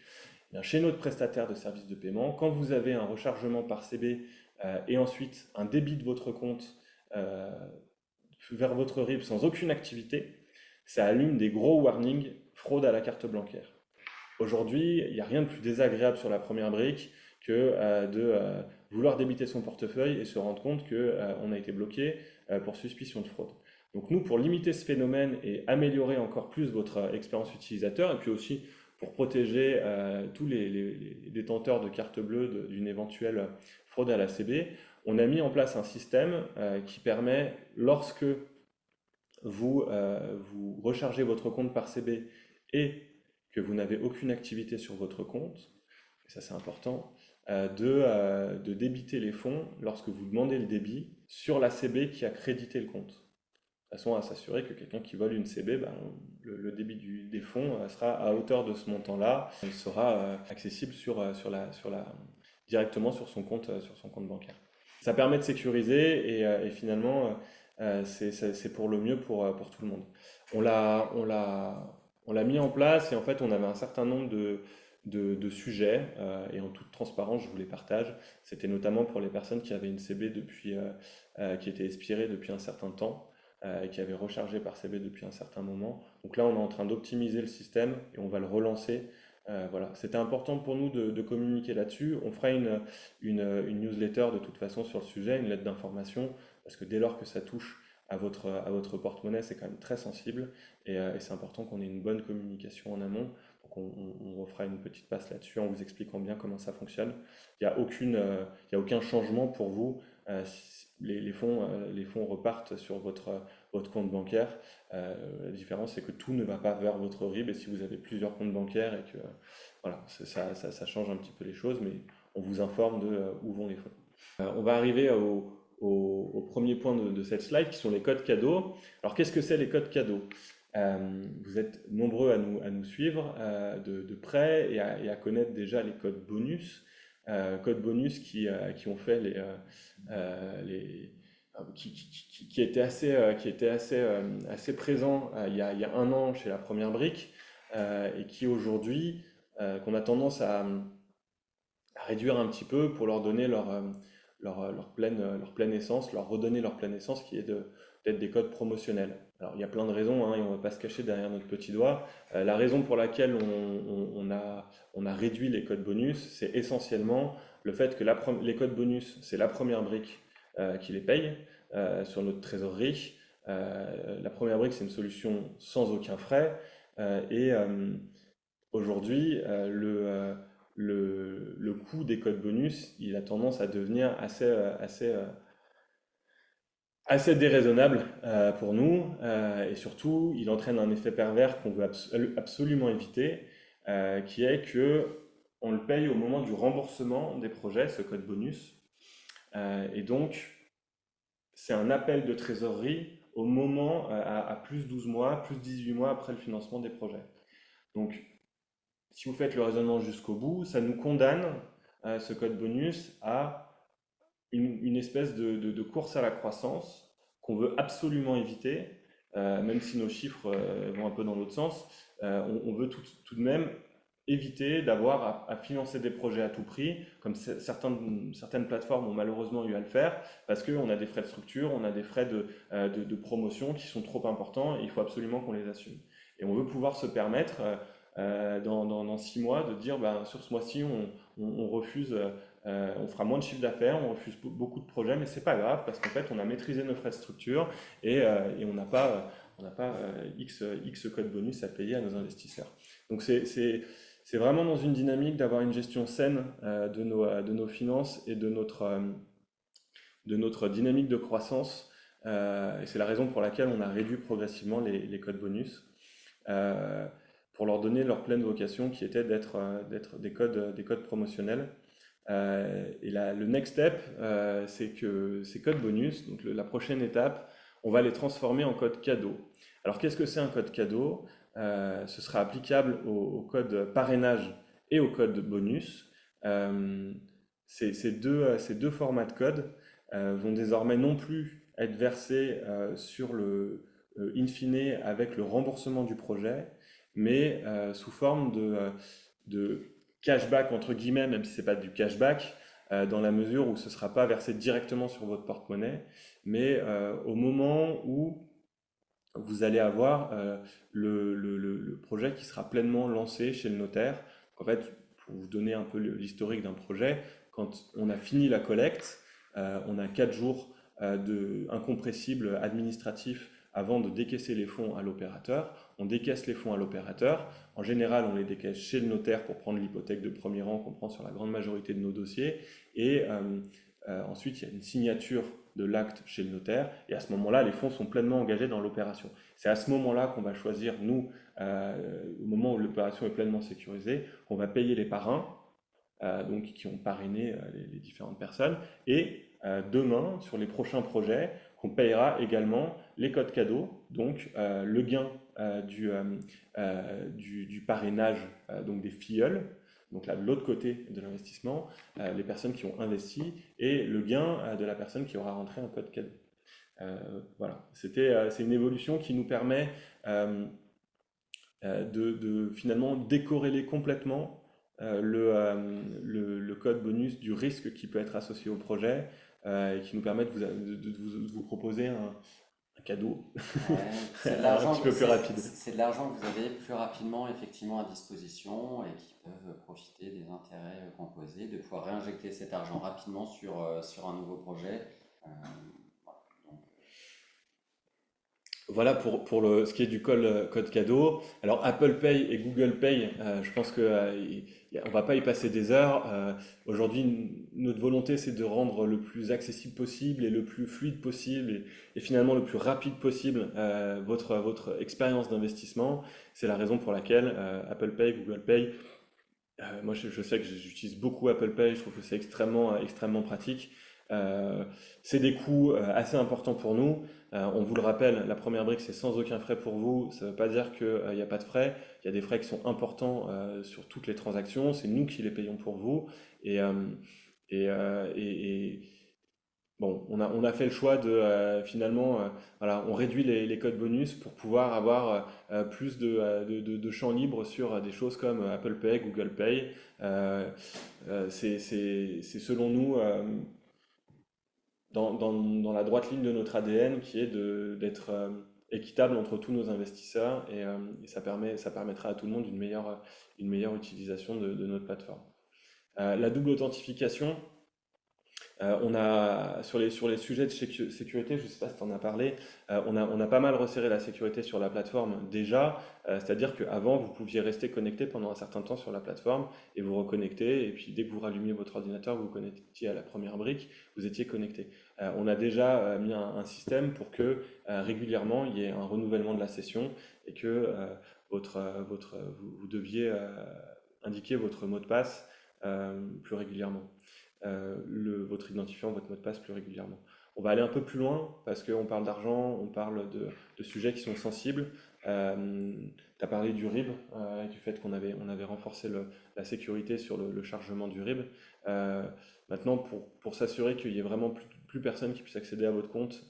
Eh bien, chez notre prestataire de services de paiement, quand vous avez un rechargement par CB et ensuite un débit de votre compte euh, vers votre RIB sans aucune activité, ça allume des gros warnings fraude à la carte bancaire. Aujourd'hui, il n'y a rien de plus désagréable sur la première brique que de vouloir débiter son portefeuille et se rendre compte qu'on a été bloqué pour suspicion de fraude. Donc nous, pour limiter ce phénomène et améliorer encore plus votre expérience utilisateur, et puis aussi pour protéger tous les détenteurs de carte bleue d'une éventuelle fraude à la CB, on a mis en place un système qui permet, lorsque vous rechargez votre compte par CB et que vous n'avez aucune activité sur votre compte, et ça c'est important, de débiter les fonds lorsque vous demandez le débit sur la CB qui a crédité le compte. De façon à s'assurer que quelqu'un qui vole une CB, ben, le débit des fonds sera à hauteur de ce montant-là, il sera accessible directement sur son compte bancaire. Ça permet de sécuriser et finalement c'est pour le mieux pour tout le monde. On l'a mis en place et en fait on avait un certain nombre de sujets et en toute transparence je vous les partage. C'était notamment pour les personnes qui avaient une CB qui était expirée depuis un certain temps et qui avaient rechargé par CB depuis un certain moment. Donc là on est en train d'optimiser le système et on va le relancer. Voilà. C'était important pour nous de communiquer là-dessus. On fera une newsletter de toute façon sur le sujet, une lettre d'information, parce que dès lors que ça touche à votre porte-monnaie, c'est quand même très sensible et c'est important qu'on ait une bonne communication en amont. Donc on refera une petite passe là-dessus en vous expliquant bien comment ça fonctionne. Il n'y a aucun changement pour vous. Les fonds repartent sur votre compte bancaire. La différence, c'est que tout ne va pas vers votre RIB et si vous avez plusieurs comptes bancaires et que voilà, ça change un petit peu les choses, mais on vous informe de où vont les fonds. On va arriver au premier point de cette slide qui sont les codes cadeaux. Alors qu'est-ce que c'est les codes cadeaux? Vous êtes nombreux à nous suivre de près et à connaître déjà les codes bonus. Codes bonus qui ont fait qui étaient assez présents il y a un an chez la première brique et qui aujourd'hui qu'on a tendance à réduire un petit peu pour leur donner leur pleine essence, leur redonner leur pleine essence qui est d'être des codes promotionnels. Alors il y a plein de raisons hein, et on ne va pas se cacher derrière notre petit doigt. La raison pour laquelle on a réduit les codes bonus, c'est essentiellement le fait que les codes bonus, c'est la première brique qui les paye sur notre trésorerie. La première brique, c'est une solution sans aucun frais. Et aujourd'hui, le coût des codes bonus, il a tendance à devenir assez déraisonnable pour nous. Et surtout, il entraîne un effet pervers qu'on veut absolument éviter, qui est que on le paye au moment du remboursement des projets, ce code bonus. Et donc, c'est un appel de trésorerie au moment, à plus 12 mois, plus 18 mois après le financement des projets. Donc, si vous faites le raisonnement jusqu'au bout, ça nous condamne, ce code bonus, à une espèce de course à la croissance qu'on veut absolument éviter, même si nos chiffres vont un peu dans l'autre sens. On veut tout de même éviter d'avoir à financer des projets à tout prix, comme certaines plateformes ont malheureusement eu à le faire, parce qu'on a des frais de structure, on a des frais de promotion qui sont trop importants et il faut absolument qu'on les assume. Et on veut pouvoir se permettre, dans 6 mois, de dire ben, sur ce mois-ci, on refuse, on fera moins de chiffre d'affaires, on refuse beaucoup de projets, mais c'est pas grave parce qu'en fait, on a maîtrisé nos frais de structure et on n'a pas X code bonus à payer à nos investisseurs. Donc c'est vraiment dans une dynamique d'avoir une gestion saine de nos finances et de notre dynamique de croissance. Et c'est la raison pour laquelle on a réduit progressivement les codes bonus pour leur donner leur pleine vocation qui était d'être des codes promotionnels. Et le next step, c'est que ces codes bonus, donc la prochaine étape, on va les transformer en code cadeau. Alors qu'est-ce que c'est un code cadeau? Ce sera applicable au code parrainage et au code bonus. Ces deux formats de code vont désormais non plus être versés sur in fine avec le remboursement du projet, mais sous forme de cashback entre guillemets, même si ce n'est pas du cashback, dans la mesure où ce ne sera pas versé directement sur votre porte-monnaie, mais au moment où vous allez avoir le projet qui sera pleinement lancé chez le notaire. En fait, pour vous donner un peu l'historique d'un projet, quand on a fini la collecte, on a 4 jours incompressibles administratifs avant de décaisser les fonds à l'opérateur. On décaisse les fonds à l'opérateur. En général, on les décaisse chez le notaire pour prendre l'hypothèque de premier rang qu'on prend sur la grande majorité de nos dossiers. Et ensuite, il y a une signature de l'acte chez le notaire. Et à ce moment-là, les fonds sont pleinement engagés dans l'opération. C'est à ce moment-là qu'on va choisir, nous, au moment où l'opération est pleinement sécurisée, qu'on va payer les parrains, donc qui ont parrainé les différentes personnes. Et demain, sur les prochains projets, qu'on payera également les codes cadeaux, donc le gain du parrainage, donc des filleuls, donc là de l'autre côté de l'investissement, les personnes qui ont investi, et le gain de la personne qui aura rentré un code cadeau. Voilà, c'est une évolution qui nous permet de finalement décorréler complètement le code bonus du risque qui peut être associé au projet, et qui nous permet de vous proposer un cadeau Ouais, c'est de un l'argent, petit peu plus rapide. c'est de l'argent que vous avez plus rapidement effectivement à disposition et qui peuvent profiter des intérêts composés, de pouvoir réinjecter cet argent rapidement sur un nouveau projet. Euh, voilà. Donc, Voilà ce qui est du code cadeau. Alors Apple Pay et Google Pay, je pense que on va pas y passer des heures. Aujourd'hui, notre volonté, c'est de rendre le plus accessible possible et le plus fluide possible et finalement le plus rapide possible votre expérience d'investissement. C'est la raison pour laquelle Apple Pay, Google Pay, moi je sais que j'utilise beaucoup Apple Pay, je trouve que c'est extrêmement pratique. Euh, c'est des coûts assez importants pour nous. On vous le rappelle, la première brique, c'est sans aucun frais pour vous. Ça ne veut pas dire qu'il n'y a pas de frais. Il y a des frais qui sont importants sur toutes les transactions. C'est nous qui les payons pour vous. Et, euh, et bon, on a fait le choix de finalement, voilà, on réduit les codes bonus pour pouvoir avoir plus de champs libres sur des choses comme Apple Pay, Google Pay. Euh, c'est selon nous dans la droite ligne de notre ADN qui est d'être équitable entre tous nos investisseurs et ça permettra à tout le monde une meilleure utilisation de notre plateforme. La double authentification, on a sur les sujets de sécurité, je ne sais pas si tu en as parlé, on a pas mal resserré la sécurité sur la plateforme déjà, c'est-à-dire qu'avant vous pouviez rester connecté pendant un certain temps sur la plateforme et vous reconnecter, et puis dès que vous rallumiez votre ordinateur, vous vous connectiez à la première brique, vous étiez connecté. On a déjà mis un système pour que régulièrement il y ait un renouvellement de la session et que vous deviez indiquer votre mot de passe plus régulièrement, votre identifiant, votre mot de passe plus régulièrement. On va aller un peu plus loin parce qu'on parle d'argent, on parle de sujets qui sont sensibles. Tu as parlé du RIB, du fait on avait renforcé la sécurité sur le chargement du RIB. Maintenant, pour s'assurer qu'il y ait vraiment plus personne qui puisse accéder à votre compte,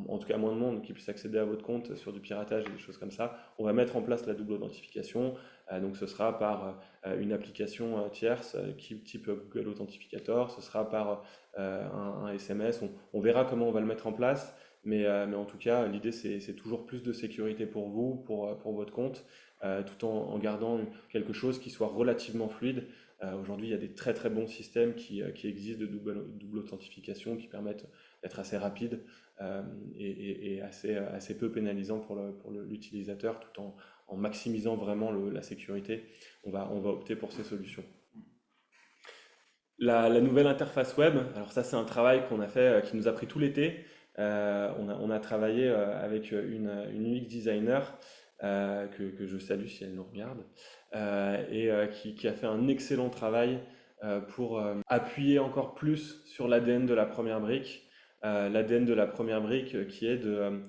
en tout cas moins de monde qui puisse accéder à votre compte sur du piratage et des choses comme ça, on va mettre en place la double authentification. Donc ce sera par une application tierce type Google Authentificator, ce sera par un SMS, on verra comment on va le mettre en place, mais en tout cas l'idée c'est toujours plus de sécurité pour vous, pour votre compte, tout en gardant quelque chose qui soit relativement fluide. Aujourd'hui il y a des très bons systèmes qui existent de double authentification qui permettent d'être assez rapides et assez peu pénalisants pour l'utilisateur tout en maximisant vraiment la sécurité. On va opter pour ces solutions. La nouvelle interface web, alors ça c'est un travail qu'on a fait, qui nous a pris tout l'été. On a travaillé avec une UX designer que je salue si elle nous regarde, qui a fait un excellent travail pour appuyer encore plus sur l'ADN de la première brique. L'ADN de la première brique qui est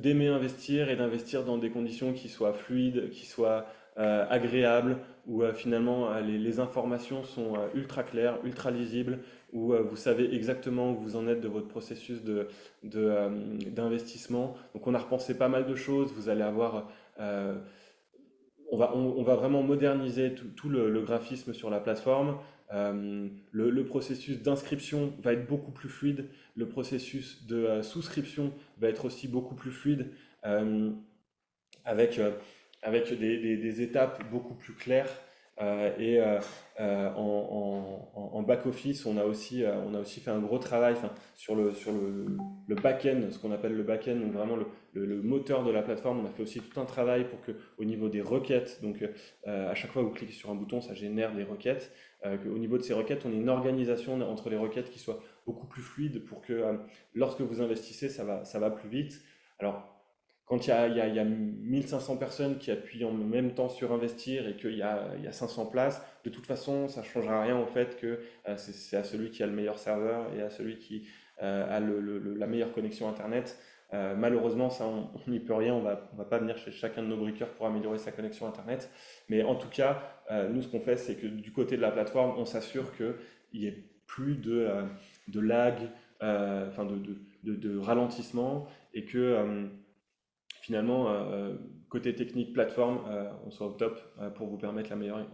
d'aimer investir et d'investir dans des conditions qui soient fluides, qui soient agréables, où finalement les informations sont ultra claires, ultra lisibles, où vous savez exactement où vous en êtes de votre processus d'investissement. Donc on a repensé pas mal de choses, vous allez avoir... on va vraiment moderniser tout le graphisme sur la plateforme. Le processus d'inscription va être beaucoup plus fluide. Le processus de souscription va être aussi beaucoup plus fluide, euh, avec des étapes beaucoup plus claires. En back-office, on a aussi fait un gros travail sur le back-end, ce qu'on appelle le back-end, donc vraiment le moteur de la plateforme. On a fait aussi tout un travail pour que, au niveau des requêtes, donc à chaque fois que vous cliquez sur un bouton, ça génère des requêtes. Qu'au niveau de ces requêtes, on ait une organisation entre les requêtes qui soit beaucoup plus fluide pour que lorsque vous investissez, ça va plus vite. Alors, quand il y a 1500 personnes qui appuient en même temps sur investir et il y a 500 places, de toute façon, ça ne changera rien au fait que c'est à celui qui a le meilleur serveur et à celui qui a la meilleure connexion Internet. Malheureusement, ça, on n'y peut rien. On va pas venir chez chacun de nos briqueurs pour améliorer sa connexion Internet. Mais en tout cas, nous, ce qu'on fait, c'est que du côté de la plateforme, on s'assure qu'il n'y ait plus de lag, de ralentissement et que finalement, côté technique, plateforme, on soit au top pour vous permettre la meilleure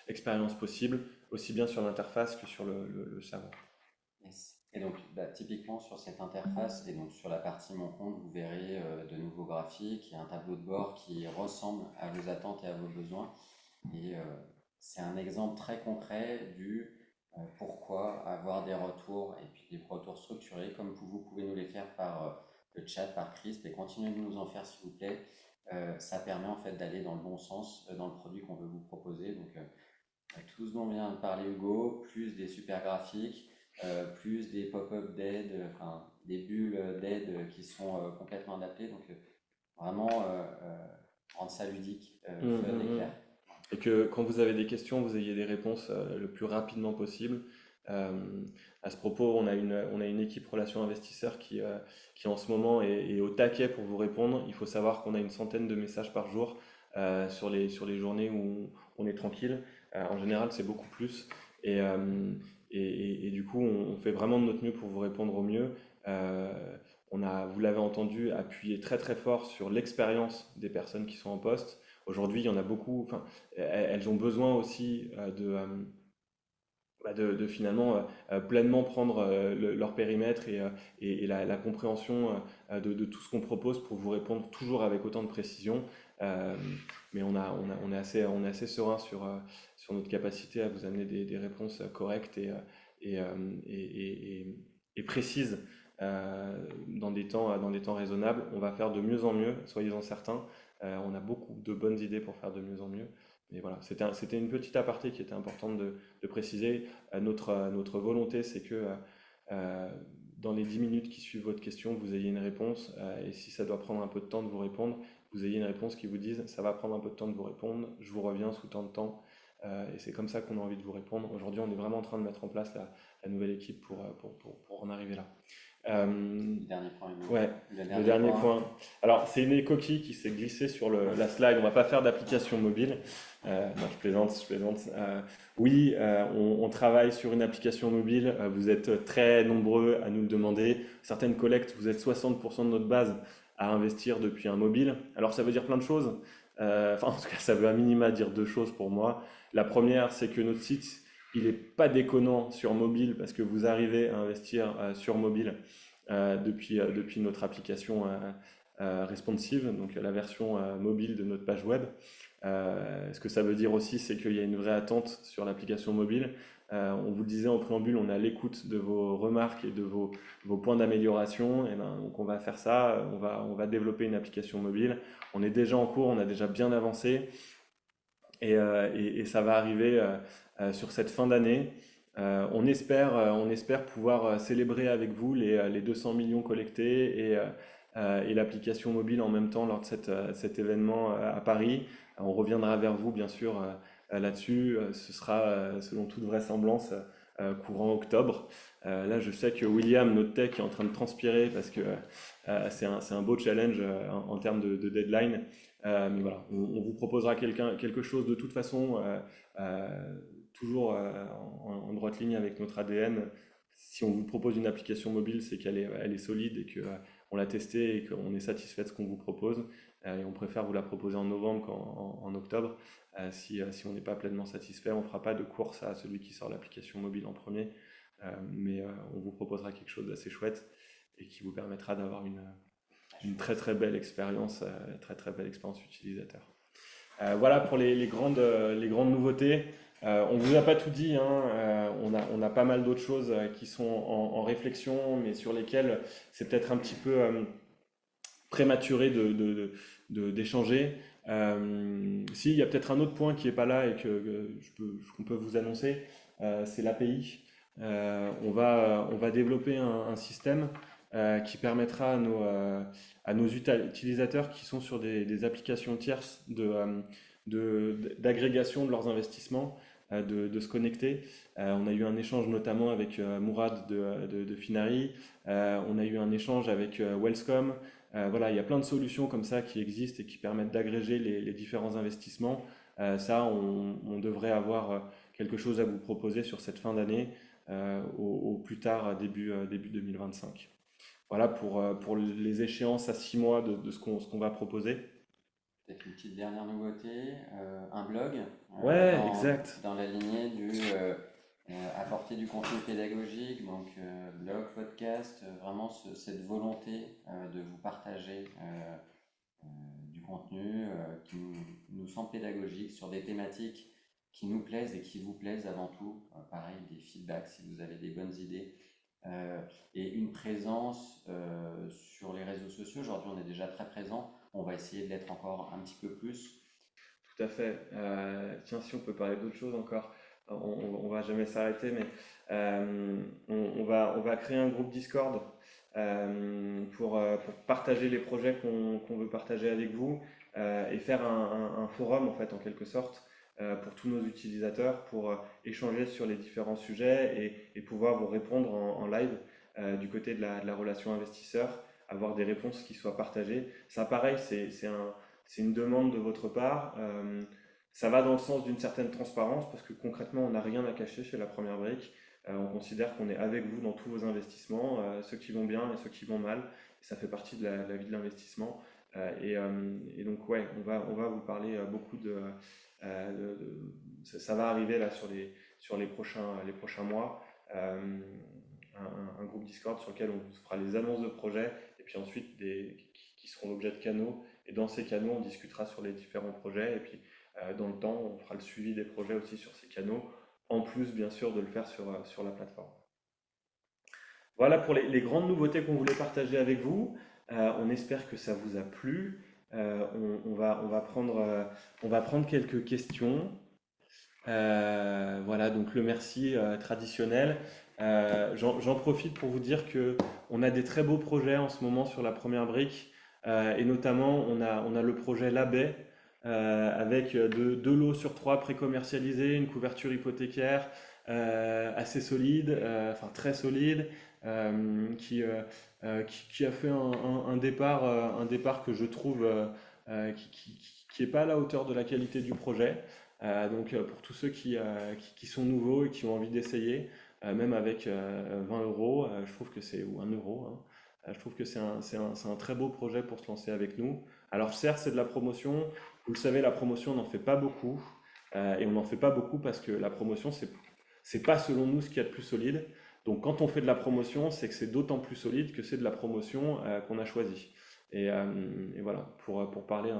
expérience possible, aussi bien sur l'interface que sur le serveur. Yes. Et donc, typiquement sur cette interface et donc sur la partie Mon compte, vous verrez de nouveaux graphiques et un tableau de bord qui ressemble à vos attentes et à vos besoins. Et c'est un exemple très concret du pourquoi avoir des retours et puis des retours structurés comme vous pouvez nous les faire par le chat, par Crisp, et continuez de nous en faire s'il vous plaît. Ça permet en fait d'aller dans le bon sens dans le produit qu'on veut vous proposer. Donc, tout ce dont vient de parler Hugo, plus des super graphiques, plus des pop-up d'aide, enfin des bulles d'aide qui sont complètement adaptées. Donc vraiment rendre ça ludique, fun et clair. Et que quand vous avez des questions, vous ayez des réponses le plus rapidement possible. À ce propos, on a une équipe relations investisseurs qui en ce moment est au taquet pour vous répondre. Il faut savoir qu'on a une centaine de messages par jour sur les journées où on est tranquille. En général, c'est beaucoup plus. Et, euh, et du coup, on fait vraiment de notre mieux pour vous répondre au mieux. Vous l'avez entendu, appuyé très très fort sur l'expérience des personnes qui sont en poste. Aujourd'hui, il y en a beaucoup, enfin, elles ont besoin aussi de finalement pleinement prendre leur périmètre et la compréhension de tout ce qu'on propose pour vous répondre toujours avec autant de précision. Euh, mais on est assez serein sur notre capacité à vous amener des réponses correctes et, euh, et précises dans des temps raisonnables. On va faire de mieux en mieux, soyez-en certains. On a beaucoup de bonnes idées pour faire de mieux en mieux. Mais voilà, c'était une petite aparté qui était importante de préciser. Notre volonté, c'est que euh, dans les 10 minutes qui suivent votre question, vous ayez une réponse. Et si ça doit prendre un peu de temps de vous répondre, vous ayez une réponse qui vous dise, ça va prendre un peu de temps de vous répondre, je vous reviens sous tant de temps. Et c'est comme ça qu'on a envie de vous répondre. Aujourd'hui, on est vraiment en train de mettre en place la nouvelle équipe pour en arriver là. Le dernier point, Hugo. Ouais, Le le dernier dernier point. point. Alors, c'est une coquille qui s'est glissée sur la slide. On va pas faire d'application mobile. Non, je plaisante, je plaisante. Oui, on travaille sur une application mobile. Vous êtes très nombreux à nous le demander. Certaines collectes, vous êtes 60% de notre base à investir depuis un mobile. Alors, ça veut dire plein de choses. Enfin, en tout cas, ça veut à minima dire deux choses pour moi. La première, c'est que notre site, il n'est pas déconnant sur mobile parce que vous arrivez à investir sur mobile depuis notre application responsive, donc la version mobile de notre page web. Ce que ça veut dire aussi, c'est qu'il y a une vraie attente sur l'application mobile. On vous le disait en préambule, on est à l'écoute de vos remarques et de vos points d'amélioration. Et ben, donc on va faire ça, on va développer une application mobile. On est déjà en cours, on a déjà bien avancé et ça va arriver sur cette fin d'année. On espère pouvoir célébrer avec vous les 200 millions collectés et l'application mobile en même temps lors de cet événement à Paris. On reviendra vers vous, bien sûr, là-dessus. Ce sera, selon toute vraisemblance, courant octobre. Là, je sais que William, notre tech, est en train de transpirer parce que c'est un beau challenge en termes de deadline. Mais voilà, on vous proposera quelque chose de toute façon. Toujours en droite ligne avec notre ADN. Si on vous propose une application mobile, c'est elle est solide et qu'on l'a testée et qu'on est satisfait de ce qu'on vous propose. Et on préfère vous la proposer en novembre qu'en octobre. Si on n'est pas pleinement satisfait, on ne fera pas de course à celui qui sort l'application mobile en premier. Mais on vous proposera quelque chose d'assez chouette et qui vous permettra d'avoir une très très belle expérience, très très belle expérience utilisateur. Voilà pour les grandes nouveautés. On ne vous a pas tout dit, hein, on a pas mal d'autres choses qui sont en réflexion, mais sur lesquelles c'est peut-être un petit peu prématuré d'échanger. Si, il y a peut-être un autre point qui n'est pas là et qu'on peut vous annoncer, c'est l'API. On va développer un système qui permettra à nos utilisateurs qui sont sur des applications tierces d'agrégation de leurs investissements, de se connecter. On a eu un échange notamment avec Mourad de Finari, on a eu un échange avec Wellscom. Voilà, il y a plein de solutions comme ça qui existent et qui permettent d'agréger les différents investissements. Ça, on devrait avoir quelque chose à vous proposer sur cette fin d'année, au plus tard début 2025. Voilà pour les échéances à 6 mois de ce qu'on va proposer. Peut-être une petite dernière nouveauté, un blog Ouais, exact. dans la lignée du apporter du contenu pédagogique, donc blog, podcast, vraiment cette volonté de vous partager du contenu qui nous semble pédagogique sur des thématiques qui nous plaisent et qui vous plaisent avant tout. Pareil, des feedbacks si vous avez des bonnes idées. Et une présence sur les réseaux sociaux. Aujourd'hui, on est déjà très présent. On va essayer de l'être encore un petit peu plus. Tout à fait. Tiens, si on peut parler d'autre chose encore, on va jamais s'arrêter, mais on va créer un groupe Discord pour partager les projets qu'on veut partager avec vous et faire un forum en fait en quelque sorte pour tous nos utilisateurs pour échanger sur les différents sujets et pouvoir vous répondre en live du côté de la relation investisseur, avoir des réponses qui soient partagées. Ça, pareil, c'est une demande de votre part. Ça va dans le sens d'une certaine transparence parce que concrètement, on n'a rien à cacher chez la première brique. On considère qu'on est avec vous dans tous vos investissements, ceux qui vont bien et ceux qui vont mal. Et ça fait partie de la vie de l'investissement. Et donc, ouais, on va vous parler beaucoup ça va arriver là sur les prochains mois. Un groupe Discord sur lequel on vous fera les annonces de projets et puis ensuite qui seront l'objet de canaux. Et dans ces canaux, on discutera sur les différents projets. Et puis, dans le temps, on fera le suivi des projets aussi sur ces canaux, en plus, bien sûr, de le faire sur la plateforme. Voilà pour les grandes nouveautés qu'on voulait partager avec vous. On espère que ça vous a plu. On va prendre quelques questions. Voilà, donc le merci traditionnel. J'en profite pour vous dire que on a des très beaux projets en ce moment sur la première brique. Et notamment, on a le projet Labay avec deux lots sur trois pré-commercialisés, une couverture hypothécaire assez solide, enfin très solide, qui a fait un départ que je trouve qui est pas à la hauteur de la qualité du projet. Donc pour tous ceux qui sont nouveaux et qui ont envie d'essayer, même avec 20 euros, je trouve que c'est, ou 1 euro, hein, je trouve que c'est un très beau projet pour se lancer avec nous. Alors certes, c'est de la promotion. Vous le savez, la promotion, on n'en fait pas beaucoup. Et on n'en fait pas beaucoup parce que la promotion, c'est pas selon nous ce qu'il y a de plus solide. Donc quand on fait de la promotion, c'est que c'est d'autant plus solide que c'est de la promotion qu'on a choisi. Et voilà, pour parler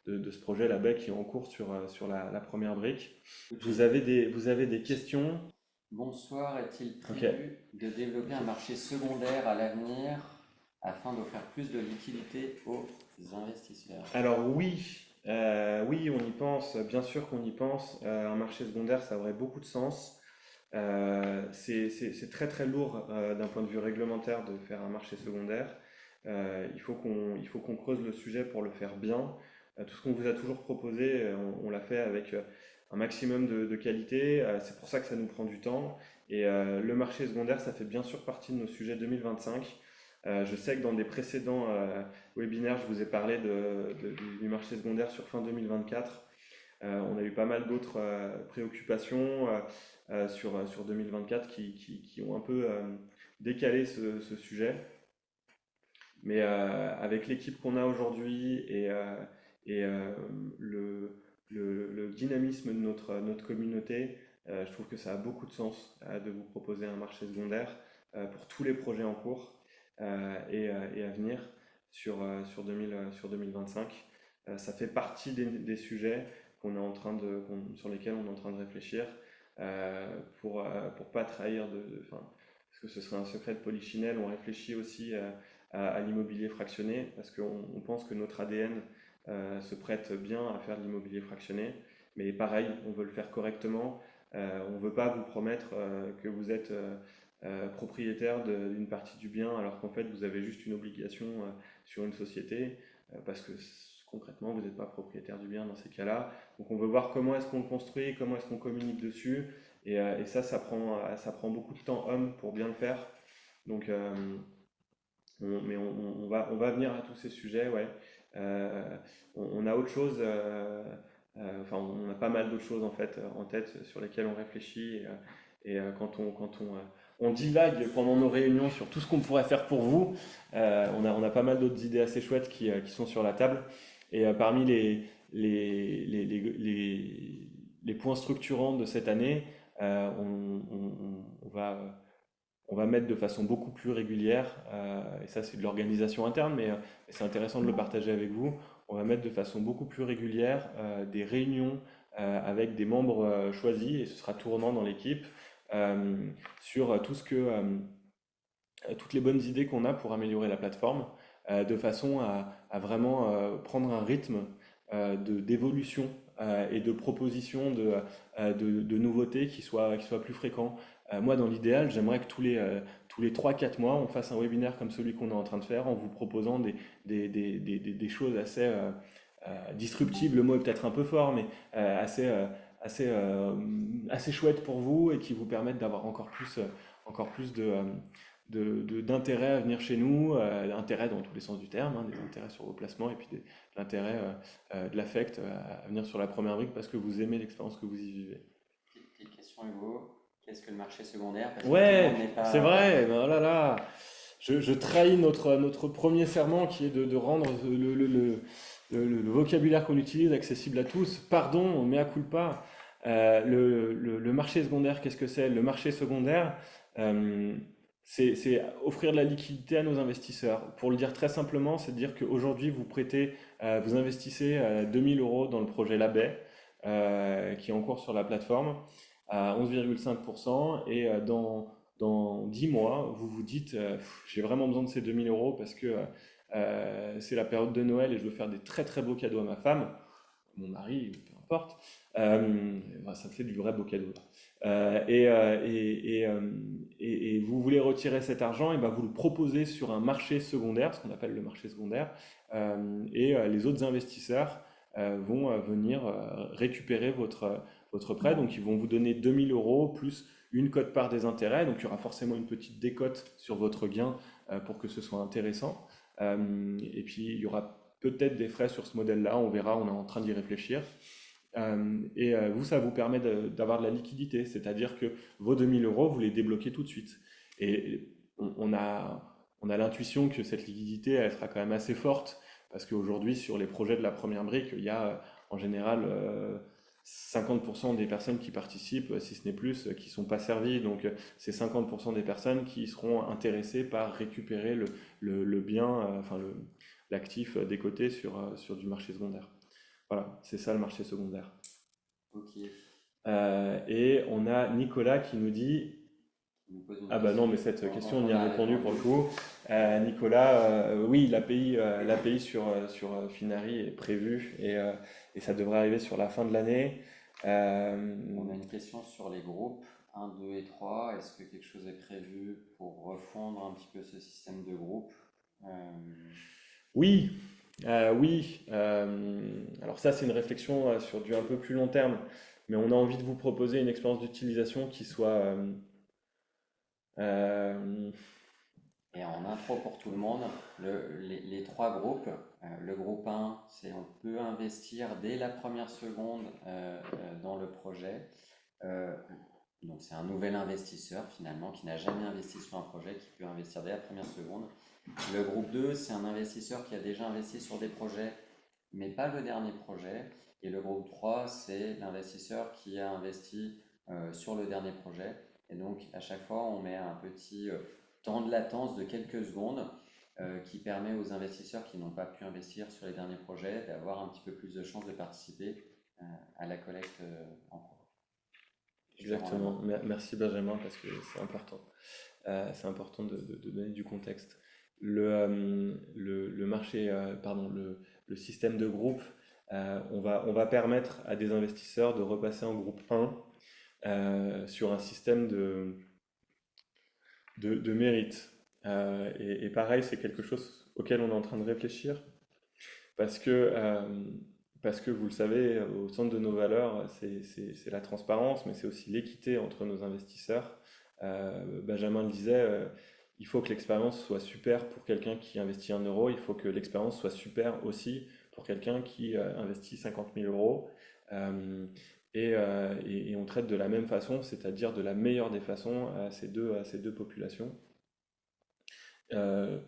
de ce projet là-bas qui est en cours sur la première brique. Vous avez des questions? Bonsoir, est-il Ok. prévu de développer un marché secondaire à l'avenir afin d'offrir plus de liquidité aux investisseurs? Alors oui, oui, on y pense, bien sûr qu'on y pense. Un marché secondaire, ça aurait beaucoup de sens. C'est très très lourd d'un point de vue réglementaire de faire un marché secondaire. Il faut qu'on creuse le sujet pour le faire bien. Tout ce qu'on vous a toujours proposé, on l'a fait avec un maximum de qualité. C'est pour ça que ça nous prend du temps. Et le marché secondaire, ça fait bien sûr partie de nos sujets 2025. Je sais que dans des précédents webinaires, je vous ai parlé du marché secondaire sur fin 2024. On a eu pas mal d'autres préoccupations sur 2024 qui ont un peu décalé ce sujet. Mais avec l'équipe qu'on a aujourd'hui et le dynamisme de notre communauté, je trouve que ça a beaucoup de sens de vous proposer un marché secondaire pour tous les projets en cours et à venir sur 2025. Ça fait partie des sujets sur lesquels on est en train de réfléchir pour pas trahir enfin, parce que ce serait un secret de polichinelle. On réfléchit aussi à l'immobilier fractionné parce qu'on pense que notre ADN se prête bien à faire de l'immobilier fractionné. Mais pareil, on veut le faire correctement. On ne veut pas vous promettre que vous êtes propriétaire d'une partie du bien alors qu'en fait vous avez juste une obligation sur une société parce que concrètement vous n'êtes pas propriétaire du bien dans ces cas-là. Donc on veut voir comment est-ce qu'on le construit, comment est-ce qu'on communique dessus et ça prend beaucoup de temps homme pour bien le faire. Donc on va venir à tous ces sujets, ouais. On a autre chose, enfin on a pas mal d'autres choses en fait en tête sur lesquelles on réfléchit on divague pendant nos réunions sur tout ce qu'on pourrait faire pour vous, on a pas mal d'autres idées assez chouettes qui sont sur la table. Et parmi les points structurants de cette année, on va mettre de façon beaucoup plus régulière, et ça c'est de l'organisation interne, mais c'est intéressant de le partager avec vous. On va mettre de façon beaucoup plus régulière des réunions avec des membres choisis, et ce sera tournant dans l'équipe, sur toutes les bonnes idées qu'on a pour améliorer la plateforme, de façon à vraiment prendre un rythme d'évolution et de proposition de nouveautés qui soient plus fréquents. Moi, dans l'idéal, j'aimerais que tous les 3 4 mois, on fasse un webinaire comme celui qu'on est en train de faire en vous proposant des choses assez disruptives. Le mot est peut-être un peu fort, mais assez, assez chouettes pour vous et qui vous permettent d'avoir encore plus d'intérêt à venir chez nous, d'intérêt dans tous les sens du terme, hein, des intérêts sur vos placements et puis de l'intérêt, de l'affect à venir sur la première brique parce que vous aimez l'expérience que vous y vivez. Petite question, Hugo. Qu'est-ce que le marché secondaire? Parce que tout le Ouais, monde n'est c'est pas. vrai, ben oh là là, je trahis notre premier serment qui est de rendre le vocabulaire qu'on utilise accessible à tous. Pardon, mea culpa. Le marché secondaire, qu'est-ce que c'est? Le marché secondaire, euh, c'est offrir de la liquidité à nos investisseurs. Pour le dire très simplement, c'est dire qu'aujourd'hui, vous investissez 2000 euros dans le projet Labay, qui est en cours sur la plateforme, à 11,5%, et dans 10 mois, vous vous dites, j'ai vraiment besoin de ces 2000 euros parce que c'est la période de Noël et je veux faire des très très beaux cadeaux à ma femme, mon mari, peu importe. Ça fait du vrai beau cadeau là. Et vous voulez retirer cet argent, et ben vous le proposez sur un marché secondaire, ce qu'on appelle le marché secondaire, les autres investisseurs vont venir récupérer votre prêt. Donc ils vont vous donner 2000 euros plus une quote-part des intérêts. Donc il y aura forcément une petite décote sur votre gain pour que ce soit intéressant. Et puis il y aura peut-être des frais sur ce modèle-là, on verra, on est en train d'y réfléchir. Vous, ça vous permet d'avoir de la liquidité, c'est-à-dire que vos 2000 euros, vous les débloquez tout de suite. Et on a l'intuition que cette liquidité, elle sera quand même assez forte, parce qu'aujourd'hui, sur les projets de la première brique, il y a en général 50% des personnes qui participent, si ce n'est plus, qui ne sont pas servies. Donc, c'est 50% des personnes qui seront intéressées par récupérer le bien, l'actif décoté sur du marché secondaire. Voilà, c'est ça le marché secondaire. Ok. Et on a Nicolas qui nous dit. Je vous pose une Ah bah non, question. mais cette question, on y On a a répondu pour le répondu. coup. Nicolas, oui, l'API sur Finari est prévue et ça devrait arriver sur la fin de l'année. On a une question sur les groupes 1, 2 et 3. Est-ce que quelque chose est prévu pour refondre un petit peu ce système de groupe? Euh, Oui, oui. Alors ça, c'est une réflexion sur du un peu plus long terme, mais on a envie de vous proposer une expérience d'utilisation qui soit euh, Et en intro pour tout le monde, les trois groupes, le groupe 1, c'est on peut investir dès la première seconde dans le projet. Euh, donc c'est un nouvel investisseur finalement qui n'a jamais investi sur un projet, qui peut investir dès la première seconde. Le groupe 2, c'est un investisseur qui a déjà investi sur des projets, mais pas le dernier projet. Et le groupe 3, c'est l'investisseur qui a investi sur le dernier projet. Et donc à chaque fois, on met un petit temps de latence de quelques secondes qui permet aux investisseurs qui n'ont pas pu investir sur les derniers projets d'avoir un petit peu plus de chances de participer à la collecte en cours. Exactement. Merci Benjamin parce que c'est important. C'est important de donner du contexte. Le marché, pardon, le système de groupe, on va permettre à des investisseurs de repasser en groupe 1 sur un système de mérite. Et pareil, c'est quelque chose auquel on est en train de réfléchir parce que, euh, parce que vous le savez, au centre de nos valeurs, c'est la transparence, mais c'est aussi l'équité entre nos investisseurs. Benjamin le disait, il faut que l'expérience soit super pour quelqu'un qui investit 1 euro, il faut que l'expérience soit super aussi pour quelqu'un qui investit 50 000 euros. Euh, et on traite de la même façon, c'est-à-dire de la meilleure des façons à ces deux populations. Euh,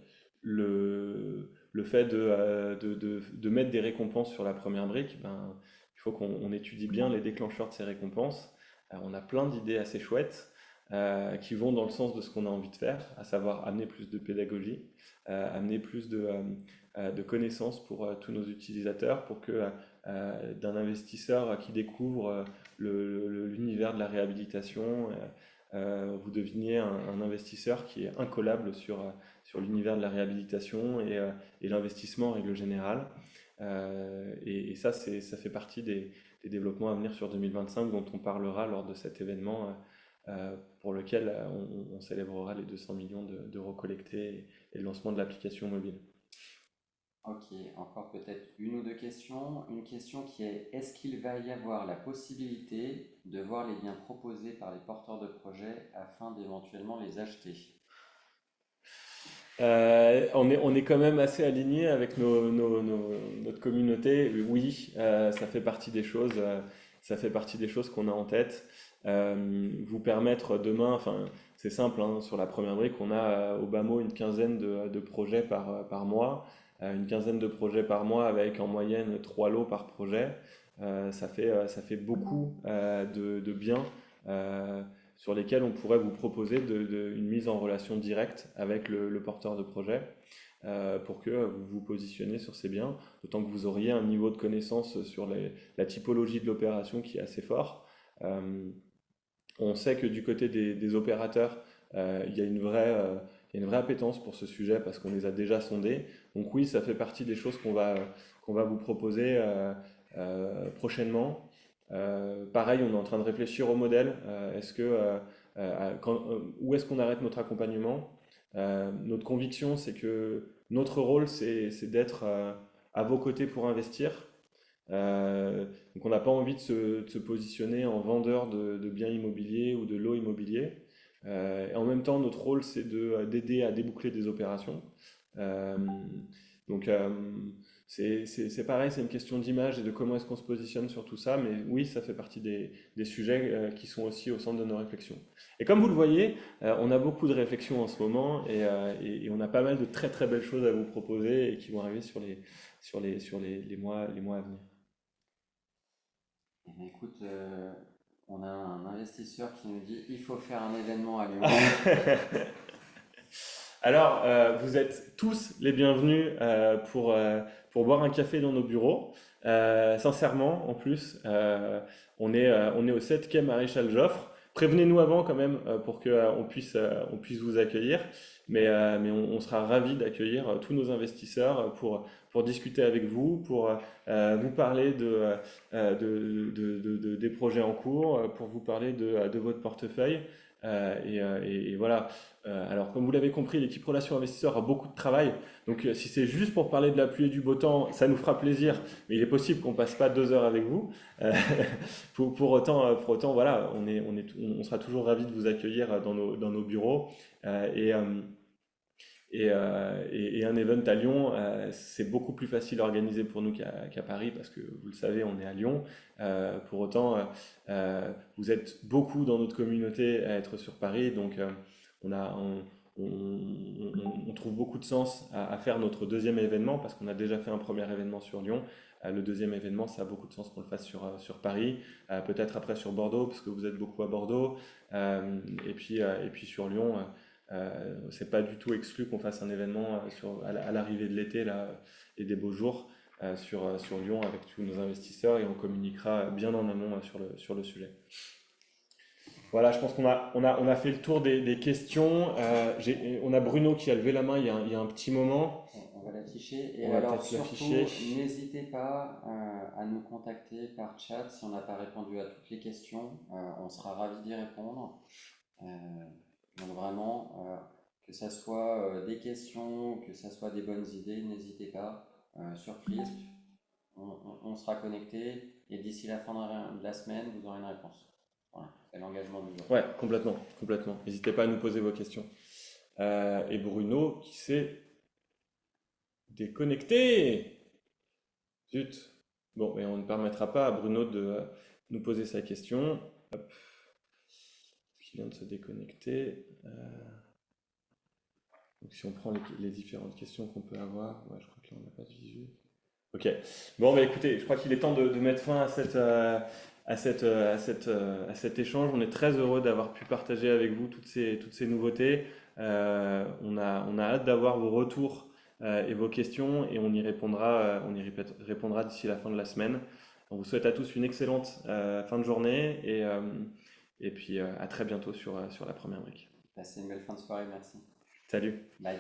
le fait de mettre des récompenses sur la première brique, ben, il faut qu'on étudie bien les déclencheurs de ces récompenses. On a plein d'idées assez chouettes qui vont dans le sens de ce qu'on a envie de faire, à savoir amener plus de pédagogie, amener plus de connaissances pour tous nos utilisateurs, pour que d'un investisseur qui découvre l'univers de la réhabilitation, vous deveniez un investisseur qui est incollable sur l'univers de la réhabilitation et l'investissement en règle générale. Et ça, ça fait partie des développements à venir sur 2025 dont on parlera lors de cet événement pour lequel on célébrera les 200 millions d'euros collectés et le lancement de l'application mobile. Ok, encore peut-être une ou deux questions. Une question qui est, est-ce qu'il va y avoir la possibilité de voir les biens proposés par les porteurs de projets afin d'éventuellement les acheter? On est quand même assez aligné avec notre communauté. Oui, ça fait partie des choses, ça fait partie des choses qu'on a en tête. Vous permettre demain, enfin, c'est simple, hein, sur la première brique, on a au bas mot une quinzaine de projets par mois, une quinzaine de projets par mois avec en moyenne 3 lots par projet. Ça fait beaucoup de biens. euh, sur lesquels on pourrait vous proposer une mise en relation directe avec le porteur de projet pour que vous vous positionnez sur ces biens, d'autant que vous auriez un niveau de connaissance sur la typologie de l'opération qui est assez fort. Euh, on sait que du côté des opérateurs, il y a une vraie appétence pour ce sujet parce qu'on les a déjà sondés. Donc oui, ça fait partie des choses qu'on va vous proposer prochainement. Pareil, on est en train de réfléchir au modèle. Où est-ce qu'on arrête notre accompagnement? Notre conviction, c'est que notre rôle, c'est d'être à vos côtés pour investir. Donc on n'a pas envie de se positionner en vendeur de biens immobiliers ou de lots immobiliers. Et en même temps, notre rôle, c'est d'aider à déboucler des opérations. Euh, donc c'est pareil, c'est une question d'image et de comment est-ce qu'on se positionne sur tout ça. Mais oui, ça fait partie des sujets qui sont aussi au centre de nos réflexions. Et comme vous le voyez, on a beaucoup de réflexions en ce moment et on a pas mal de très très belles choses à vous proposer et qui vont arriver les mois à venir. Eh bien, écoute, on a un investisseur qui nous dit il faut faire un événement à Lyon. Alors, vous êtes tous les bienvenus pour boire un café dans nos bureaux. Sincèrement, en plus, on est au 7e Maréchal Joffre. Prévenez-nous avant quand même pour on puisse vous accueillir. Mais on sera ravis d'accueillir tous nos investisseurs pour discuter avec vous, pour vous parler des projets en cours, pour vous parler de votre portefeuille. Et voilà. Alors, comme vous l'avez compris, l'équipe Relations Investisseurs a beaucoup de travail. Donc, si c'est juste pour parler de la pluie et du beau temps, ça nous fera plaisir. Mais il est possible qu'on passe pas 2 heures avec vous. Euh, pour autant, voilà, on sera toujours ravis de vous accueillir dans nos bureaux. Euh, et, euh, et un event à Lyon, c'est beaucoup plus facile à organiser pour nous qu'à Paris parce que vous le savez, on est à Lyon. Pour autant, vous êtes beaucoup dans notre communauté à être sur Paris, donc on a, on trouve beaucoup de sens à faire notre deuxième événement parce qu'on a déjà fait un premier événement sur Lyon. Le deuxième événement, ça a beaucoup de sens qu'on le fasse sur Paris, peut-être après sur Bordeaux parce que vous êtes beaucoup à Bordeaux, et puis sur Lyon. C'est pas du tout exclu qu'on fasse un événement à l'arrivée de l'été là, et des beaux jours sur Lyon avec tous nos investisseurs et on communiquera bien en amont sur le sujet. Voilà, je pense qu'on a fait le tour des questions. On a Bruno qui a levé la main il y a un petit moment. On va l'afficher. Et On va alors, peut-être surtout, l'afficher. n'hésitez pas à nous contacter par chat si on n'a pas répondu à toutes les questions. On sera ravis d'y répondre. Donc vraiment, que ça soit des questions, que ça soit des bonnes idées, n'hésitez pas. Sur Crisp, on sera connecté et d'ici la fin de la semaine, vous aurez une réponse. Voilà, c'est l'engagement du jour. Ouais, complètement, complètement. N'hésitez pas à nous poser vos questions. Et Bruno qui s'est déconnecté. Zut. Bon, mais on ne permettra pas à Bruno de nous poser sa question. Hop. Il vient de se déconnecter. Donc si on prend les différentes questions qu'on peut avoir, ouais, je crois que là on n'a pas de visu. Ok. Bon, bah écoutez, je crois qu'il est temps de mettre fin à cet échange. On est très heureux d'avoir pu partager avec vous toutes ces nouveautés. On a hâte d'avoir vos retours et vos questions et on y répondra d'ici la fin de la semaine. On vous souhaite à tous une excellente fin de journée et puis à très bientôt sur la première brique. Passez une belle fin de soirée, merci. Salut! Bye.